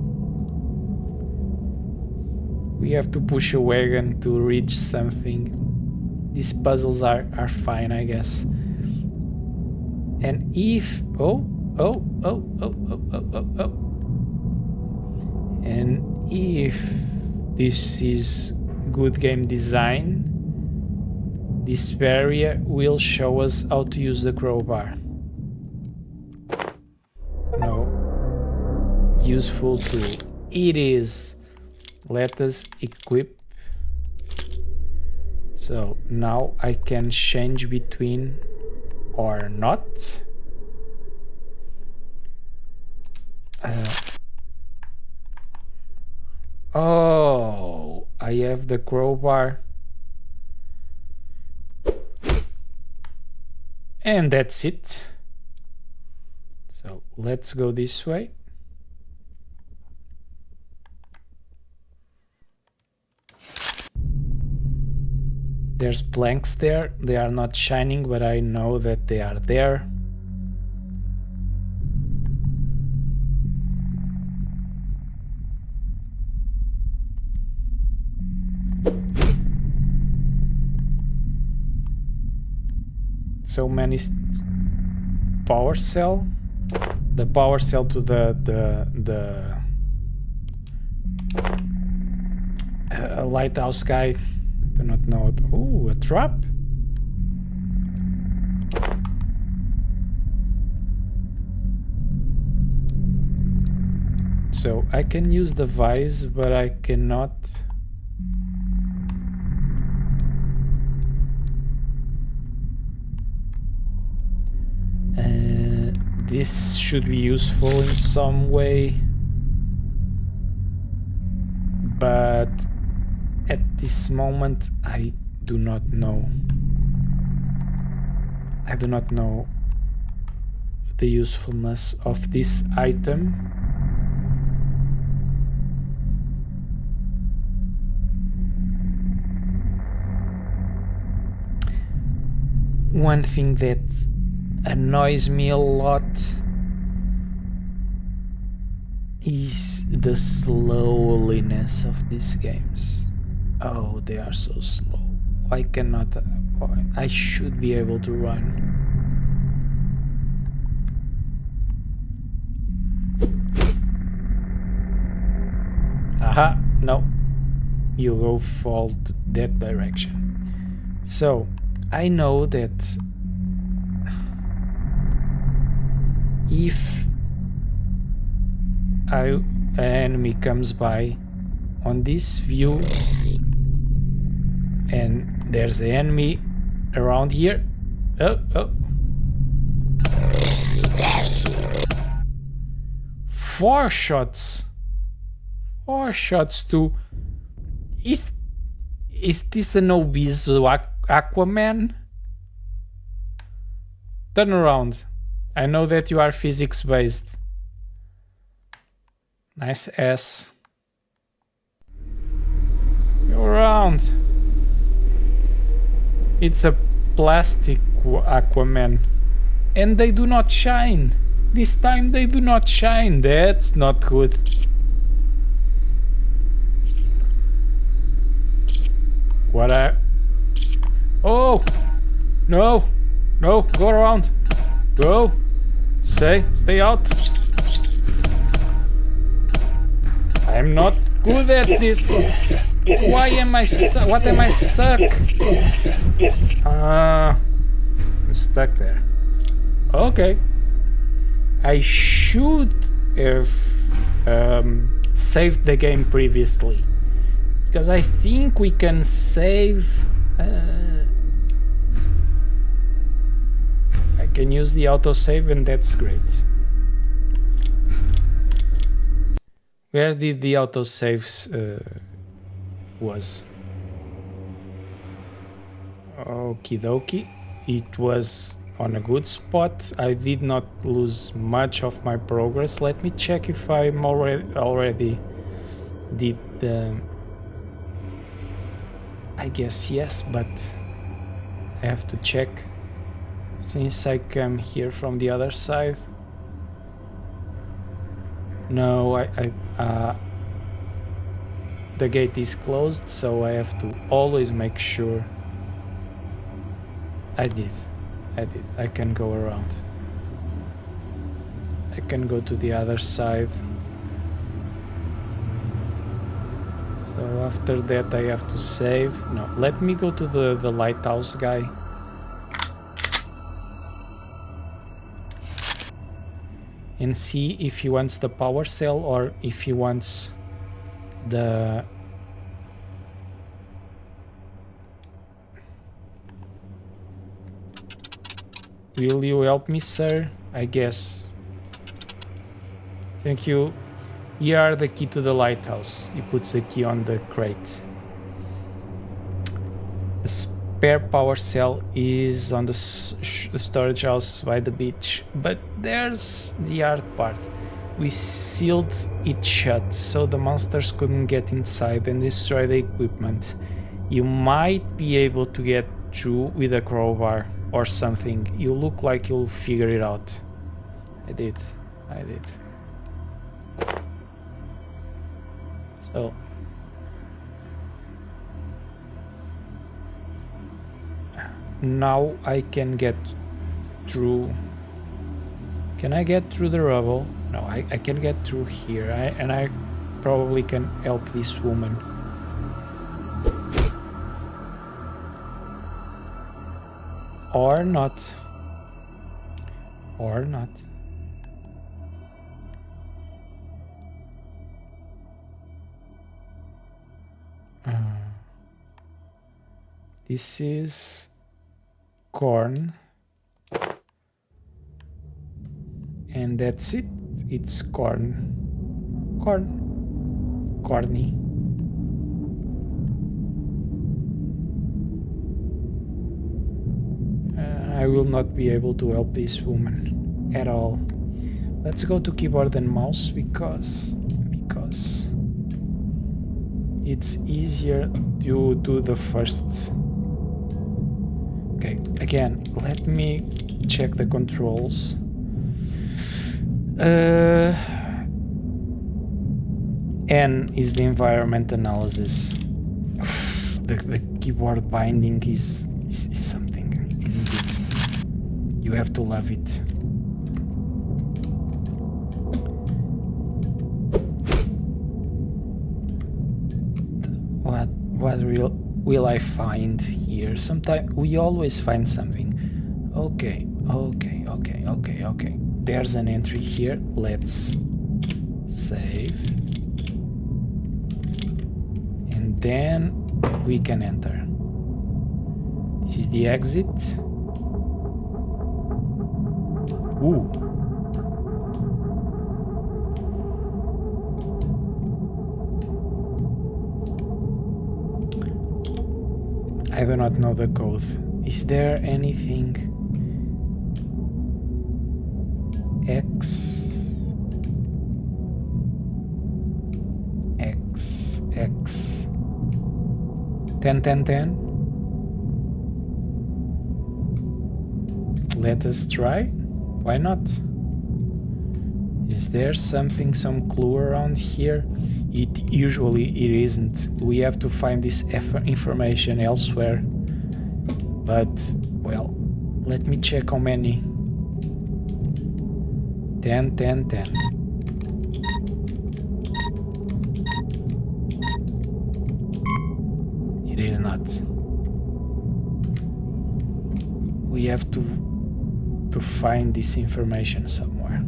We have to push a wagon to reach something. These puzzles are fine, I guess. And if and if this is good game design, this area will show us how to use the crowbar. No. Useful tool. It is. Let us equip. So now I can change between or not. Oh, I have the crowbar. And that's it. So let's go this way. There's planks there. They are not shining, but I know that they are there. So many power cell. The power cell to the lighthouse guy. Do not know it. Oh, a trap. So I can use the vise, but I cannot. This should be useful in some way, but at this moment I do not know. I do not know the usefulness of this item. One thing that annoys me a lot is the slowliness of these games. Oh, they are so slow. I cannot... I should be able to run. Aha, no. You go fall that direction. So, I know that if an enemy comes by on this view and there's the enemy around here. Oh. 4 shots. 4 shots to... Is this an obese Aquaman? Turn around. I know that you are physics based. Nice ass. Go around. It's a plastic Aquaman. And they do not shine. This time they do not shine. That's not good. What a... Oh! No! No! Go around! Go! Stay out! I'm not good at this! Why am I stuck? What am I stuck? I'm stuck there. Okay. I should have saved the game previously. Because I think we can save... I can use the autosave and that's great. Where did the autosaves was? Okie dokie. It was on a good spot. I did not lose much of my progress. Let me check if I'm already did the... I guess yes, but I have to check since I come here from the other side. No, the gate is closed, so I have to always make sure. I did. I can go around. I can go to the other side. So after that I have to save. No, let me go to the lighthouse guy. And see if he wants the power cell or if he wants the... Will you help me, sir? I guess. Thank you. Here are the key to the lighthouse. He puts the key on the crate. The spare power cell is on the storage house by the beach. But there's the hard part. We sealed it shut so the monsters couldn't get inside and destroy the equipment. You might be able to get through with a crowbar or something. You look like you'll figure it out. I did. So now I can get through. Can I get through the rubble? No, I can get through here. And I probably can help this woman. Or not. Or not. This is corn. And that's it. It's corn. Corny. I will not be able to help this woman at all. Let's go to keyboard and mouse because it's easier to do the first Okay, again, let me check the controls. N is the environment analysis. The keyboard binding is something, isn't it? You have to love it. What will I find here? Sometimes we always find something. Okay. There's an entry here. Let's save. And then we can enter. This is the exit. Ooh. I do not know the code. Is there anything? X 10. Let us try. Why not? Is there something, some clue around here? It isn't. We have to find this information elsewhere. But, well, let me check how many. 10. It is not. We have to find this information somewhere.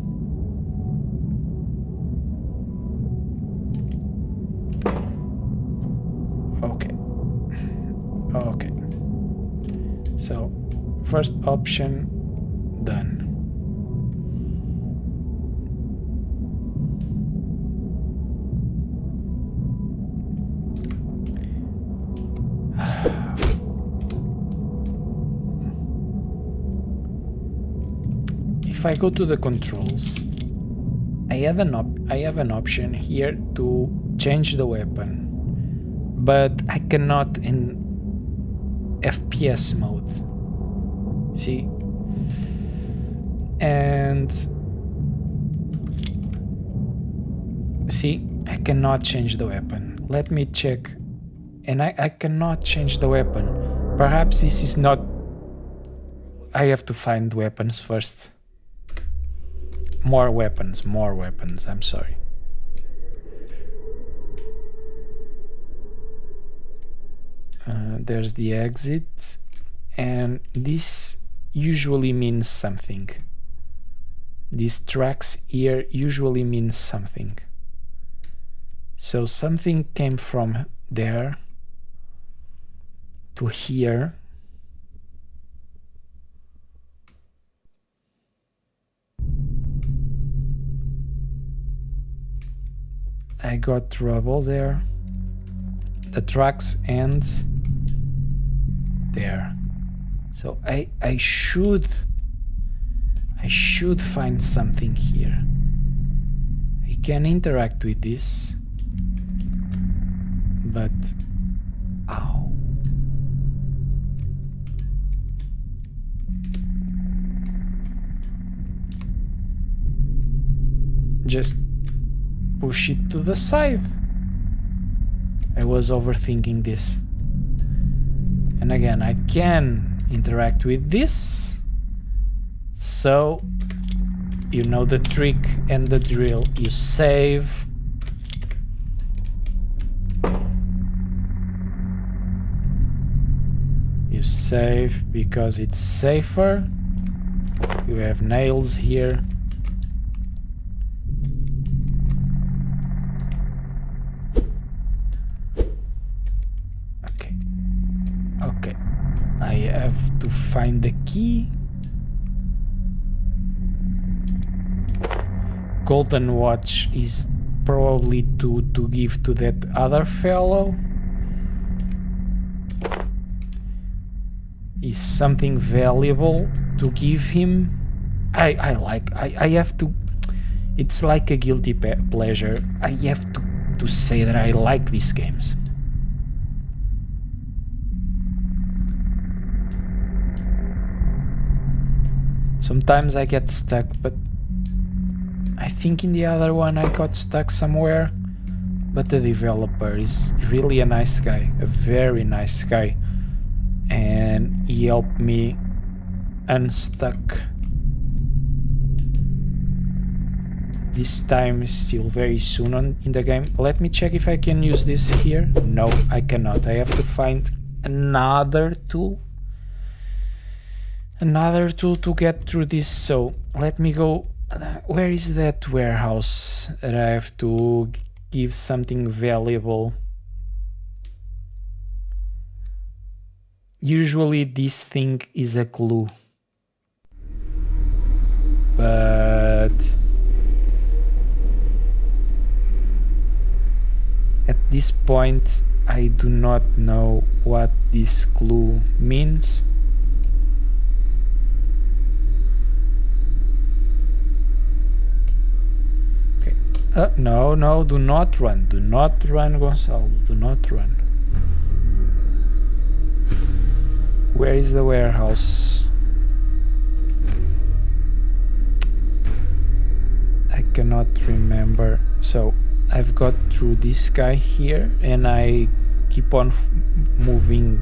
Okay. So, first option done. If I go to the controls, I have an option here to change the weapon, but I cannot in FPS mode. See? And see, I cannot change the weapon. Let me check. And I cannot change the weapon. Perhaps this is not... I have to find weapons first. More weapons, I'm sorry. There's the exit, and this usually means something. These tracks here usually means something. So something came from there to here. I got trouble there. The tracks end there. So I should find something here. I can interact with this, but ow. Just push it to the side. I was overthinking this. And again, I can interact with this. So, you know the trick and the drill. You save. You save because it's safer. You have nails here. Okay. I have to find the key. Golden watch is probably to give to that other fellow. Is something valuable to give him. I have to, it's like a guilty pleasure. I have to say that I like these games. Sometimes I get stuck, but I think in the other one I got stuck somewhere. But the developer is really a nice guy, a very nice guy. And he helped me unstuck. This time is still very soon in the game. Let me check if I can use this here. No, I cannot. I have to find another tool. Another tool to get through this. So let me go. Where is that warehouse that I have to give something valuable? Usually this thing is a clue. But at this point I do not know what this clue means. Okay. No, do not run. Do not run, Gonzalo. Do not run. Where is the warehouse? I cannot remember. So I've got through this guy here and I keep on moving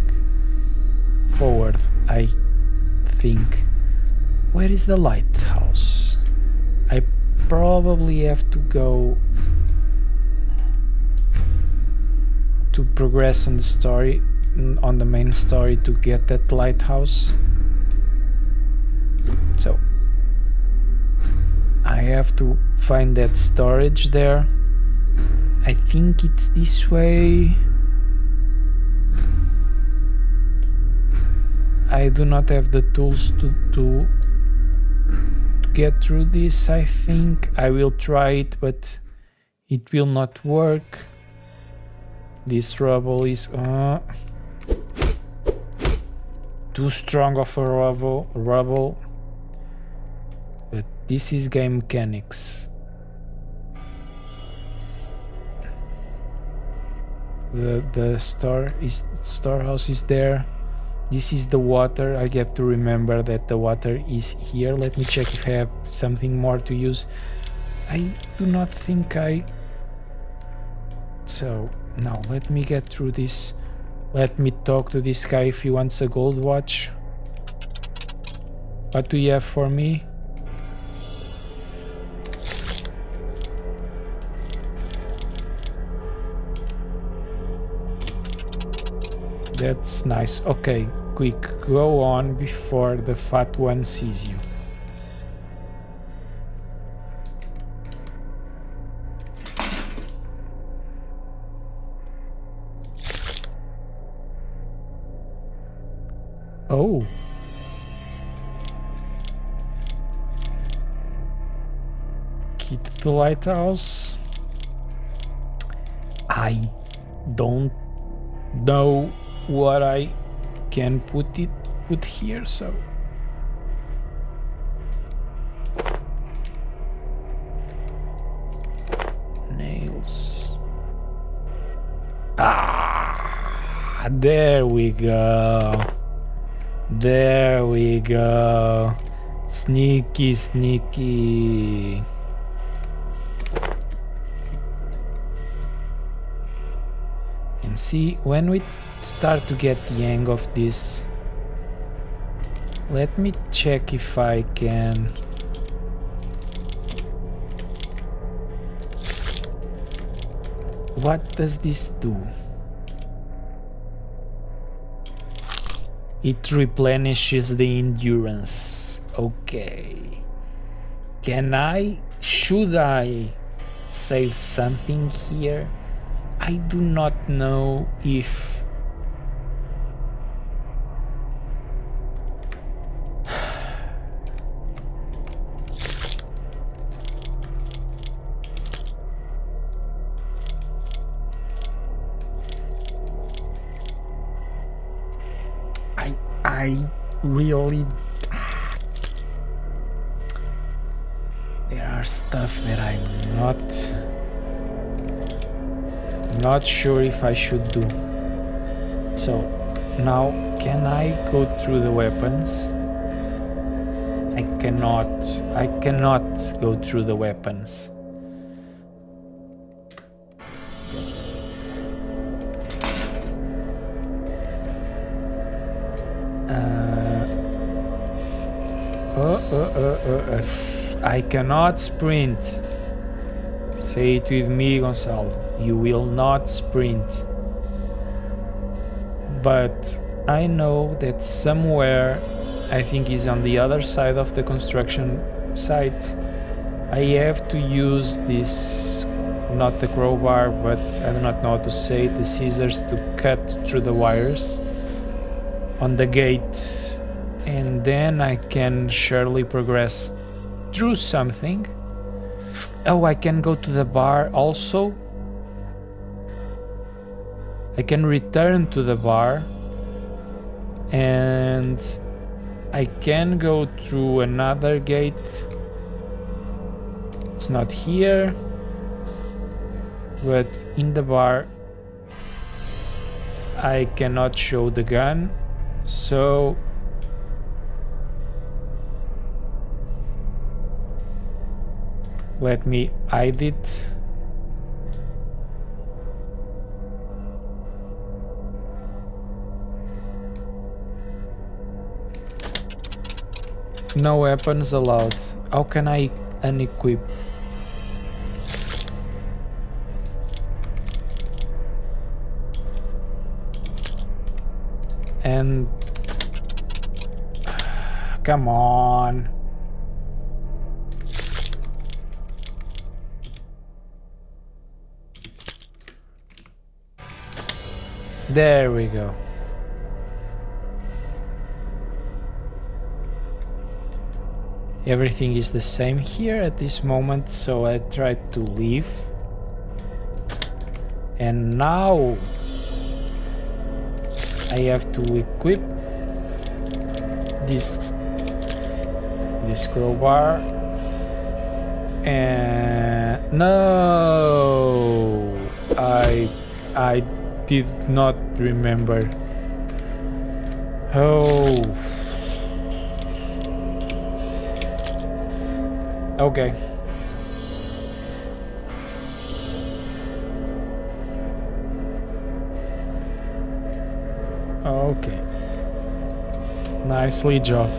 forward, I think. Where is the lighthouse? I probably have to go to progress on the story, on the main story, to get that lighthouse. So I have to find that storage there. I think it's this way. I do not have the tools to get through this. I think I will try it, but it will not work. This rubble is too strong of a rubble. But this is game mechanics. The storehouse is there. This is the water. I have to remember that the water is here. Let me check if I have something more to use. I do not think I... So now let me get through this. Let me talk to this guy if he wants a gold watch. What do you have for me? That's nice. Okay, quick, go on before the fat one sees you. Oh. Key to the lighthouse. I don't know what I can put here, so nails. There we go. There we go. Sneaky, sneaky. And see, when we start to get the hang of this, let me check if I can. What does this do? It replenishes the endurance. Okay. Should I save something here? I do not know if I really... There are stuff that I'm not sure if I should do. So now, can I go through the weapons? I I cannot go through the weapons. I cannot sprint. Say it with me, Gonçalo. You will not sprint. But I know that somewhere, I think is on the other side of the construction site, I have to use this, not the crowbar, but I do not know how to say it, the scissors to cut through the wires on the gate, and then I can surely progress through something. Oh, I can go to the bar also. I can return to the bar and I can go through another gate. It's not here, but in the bar I cannot show the gun, so let me hide it. No weapons allowed. How can I unequip? And come on. There we go. Everything is the same here at this moment, so I tried to leave. And now I have to equip this crowbar. And no, I did not remember. Oh. Okay. Okay. Nicely job.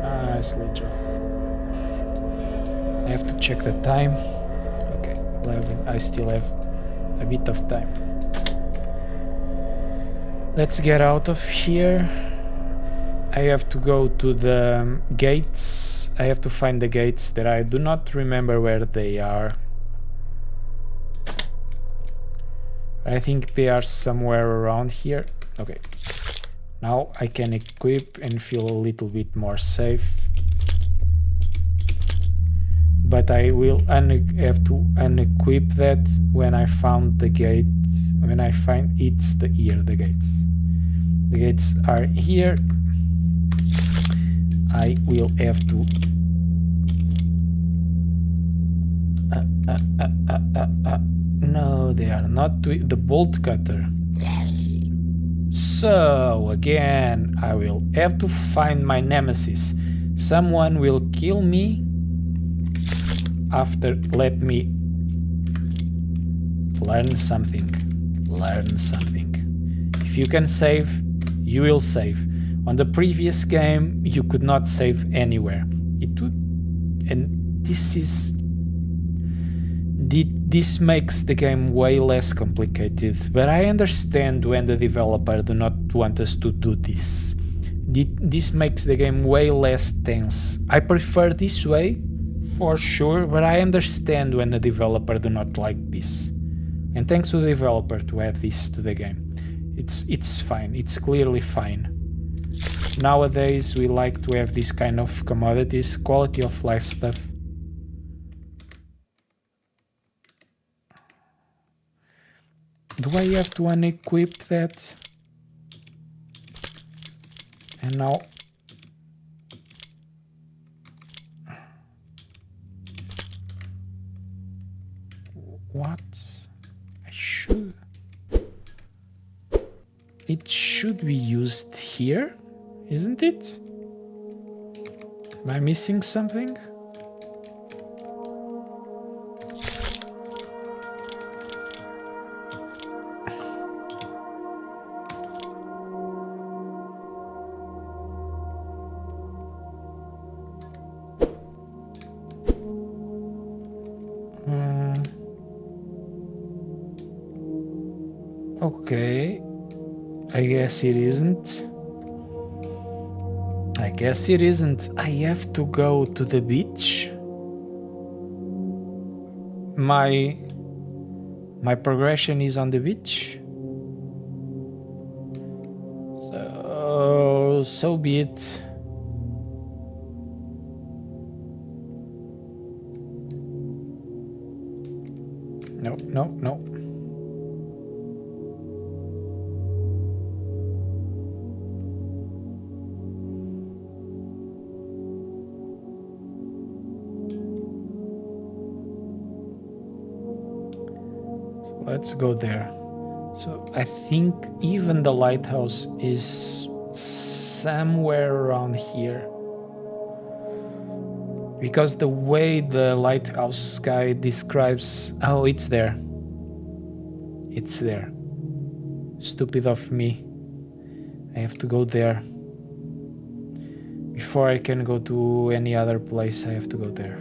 Nicely job. I have to check the time. Okay, 11. I still have a bit of time. Let's get out of here. I have to go to the gates. I have to find the gates that I do not remember where they are. I think they are somewhere around here. Okay. Now I can equip and feel a little bit more safe. But I will have to unequip that when I found the gate. When I find it's the gates. The gates are here. I will have to no, they are not the bolt cutter. So again, I will have to find my nemesis. Someone will kill me after. Let me learn something. Learn something. If you can save, you will save. On the previous game, you could not save anywhere. It would, and this makes the game way less complicated. But I understand when the developer do not want us to do this. This makes the game way less tense. I prefer this way, for sure, but I understand when the developer do not like this. And thanks to the developer to add this to the game. It's fine. It's clearly fine. Nowadays we like to have this kind of commodities, quality of life stuff. Do I have to unequip that? And now what? I should. It should be used here, isn't it? Am I missing something? Okay. I guess it isn't. I guess it isn't. I have to go to the beach. My progression is on the beach. So be it. No, no, no. So let's go there. So I think even the lighthouse is somewhere around here. Because the way the lighthouse guy describes... Oh, it's there. It's there. Stupid of me. I have to go there. Before I can go to any other place, I have to go there.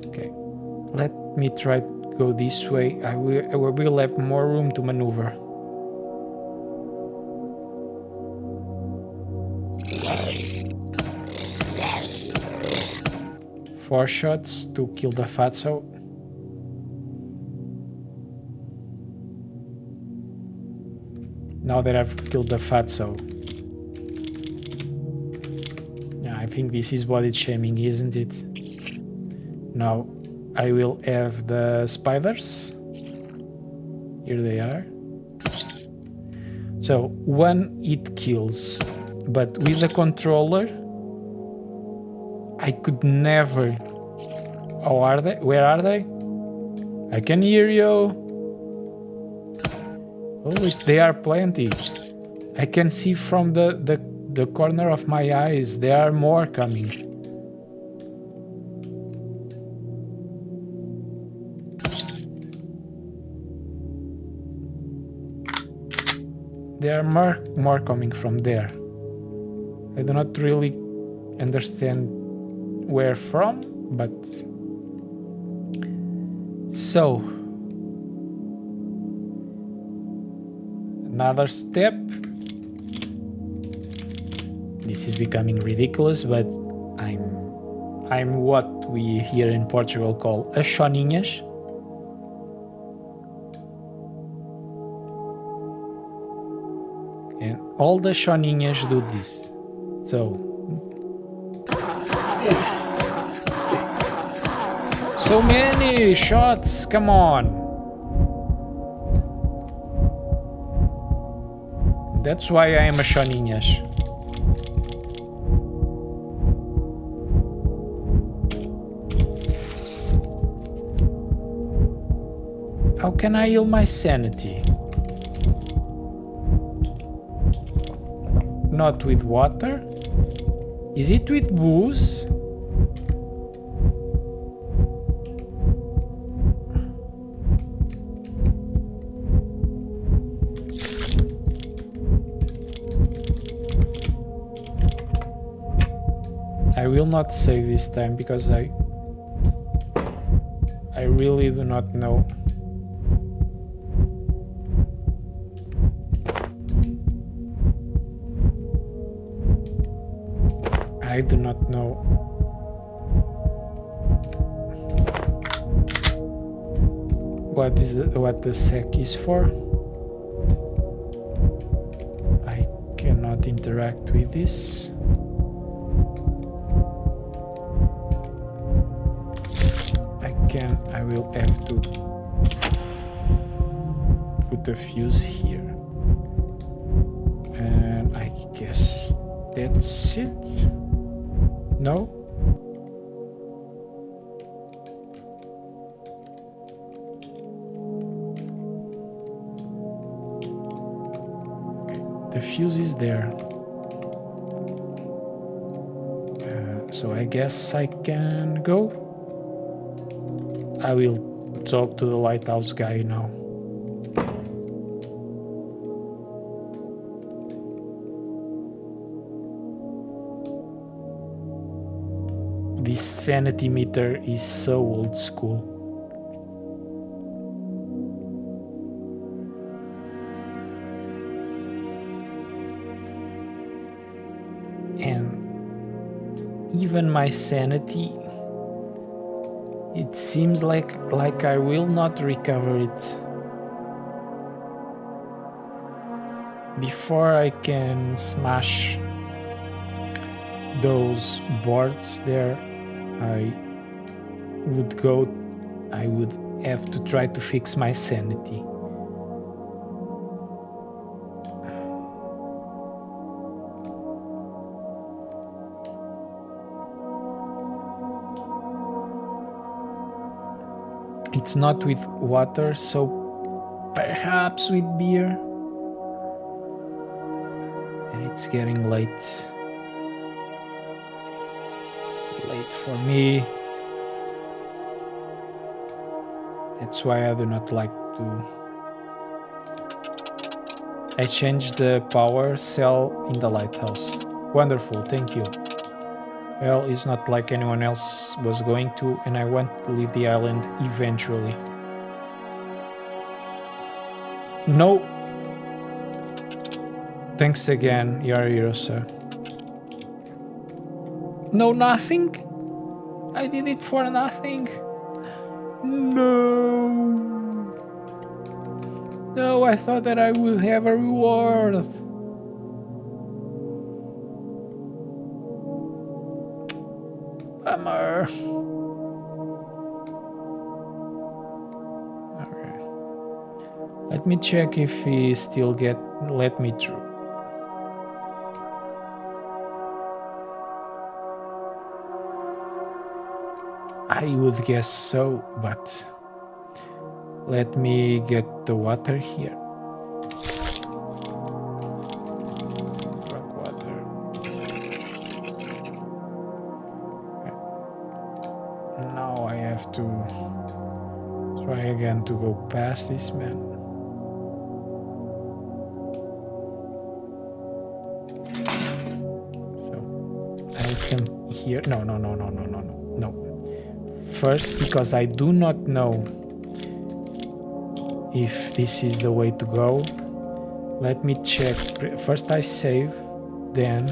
Okay. Let me try to go this way. I will have more room to maneuver. Four shots to kill the fatso. Now that I've killed the fatso. Yeah, I think this is body shaming, isn't it? Now I will have the spiders. Here they are. So one it kills, but with the controller I could never... Oh, are they? Where are they? I can hear you. Oh, they are plenty. I can see from the corner of my eyes. There are more coming. There are more coming from there. I do not really understand where from, but... So... Another step. This is becoming ridiculous, but I'm what we here in Portugal call a choninhas. And all the choninhas do this. So many shots, come on. That's why I am a choninhas. How can I heal my sanity? Not with water? Is it with booze? I will not save this time because I really do not know. I do not know. What the sec is for. I cannot interact with this. I will have to put a fuse here. And I guess that's it. No? Okay, The fuse is there. So I guess I can go. I will talk to the lighthouse guy now. This sanity meter is so old school. And even my sanity, it seems like I will not recover it. Before I can smash those boards there, I would have to try to fix my sanity. It's not with water, so perhaps with beer. And it's getting late. Late for me. That's why I do not like to... I changed the power cell in the lighthouse. Wonderful, thank you. Well, it's not like anyone else was going to, and I want to leave the island eventually. No. Thanks again, you're a hero, sir. No, nothing? I did it for nothing. No. No, I thought that I would have a reward. Bummer. Okay. Let me check if he still let me through. I would guess so, but let me get the water here. Drink water. Okay. Now I have to try again to go past this man. So I can hear. No. First, because I do not know if this is the way to go, let me check. First I save, then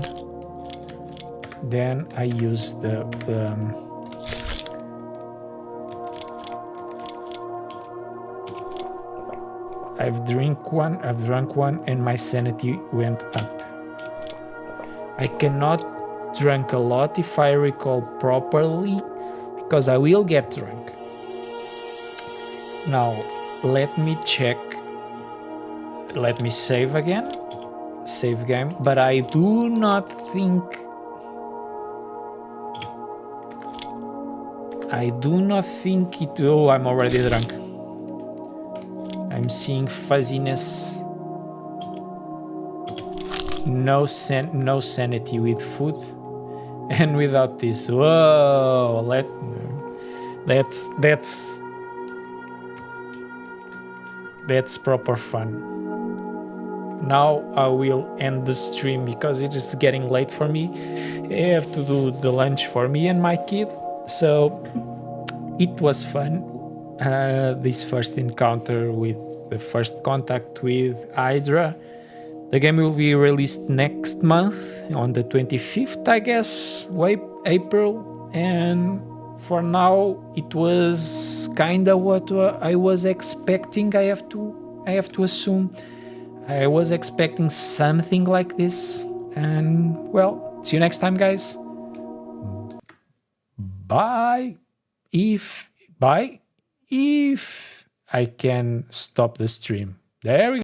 I use the I've drunk one and my sanity went up. I cannot drink a lot if I recall properly, because I will get drunk. Now, let me check. Let me save again. Save game. But I do not think... it... Oh, I'm already drunk. I'm seeing fuzziness. No sanity with food. And without this, whoa, that's proper fun. Now I will end the stream because it is getting late for me. I have to do the lunch for me and my kid. So it was fun. This first encounter with the first contact with Hydra. The game will be released next month on the 25th, I guess, April. And for now, it was kind of what I was expecting. I have to assume. I was expecting something like this. And well, see you next time, guys. Bye. If I can stop the stream. There we go.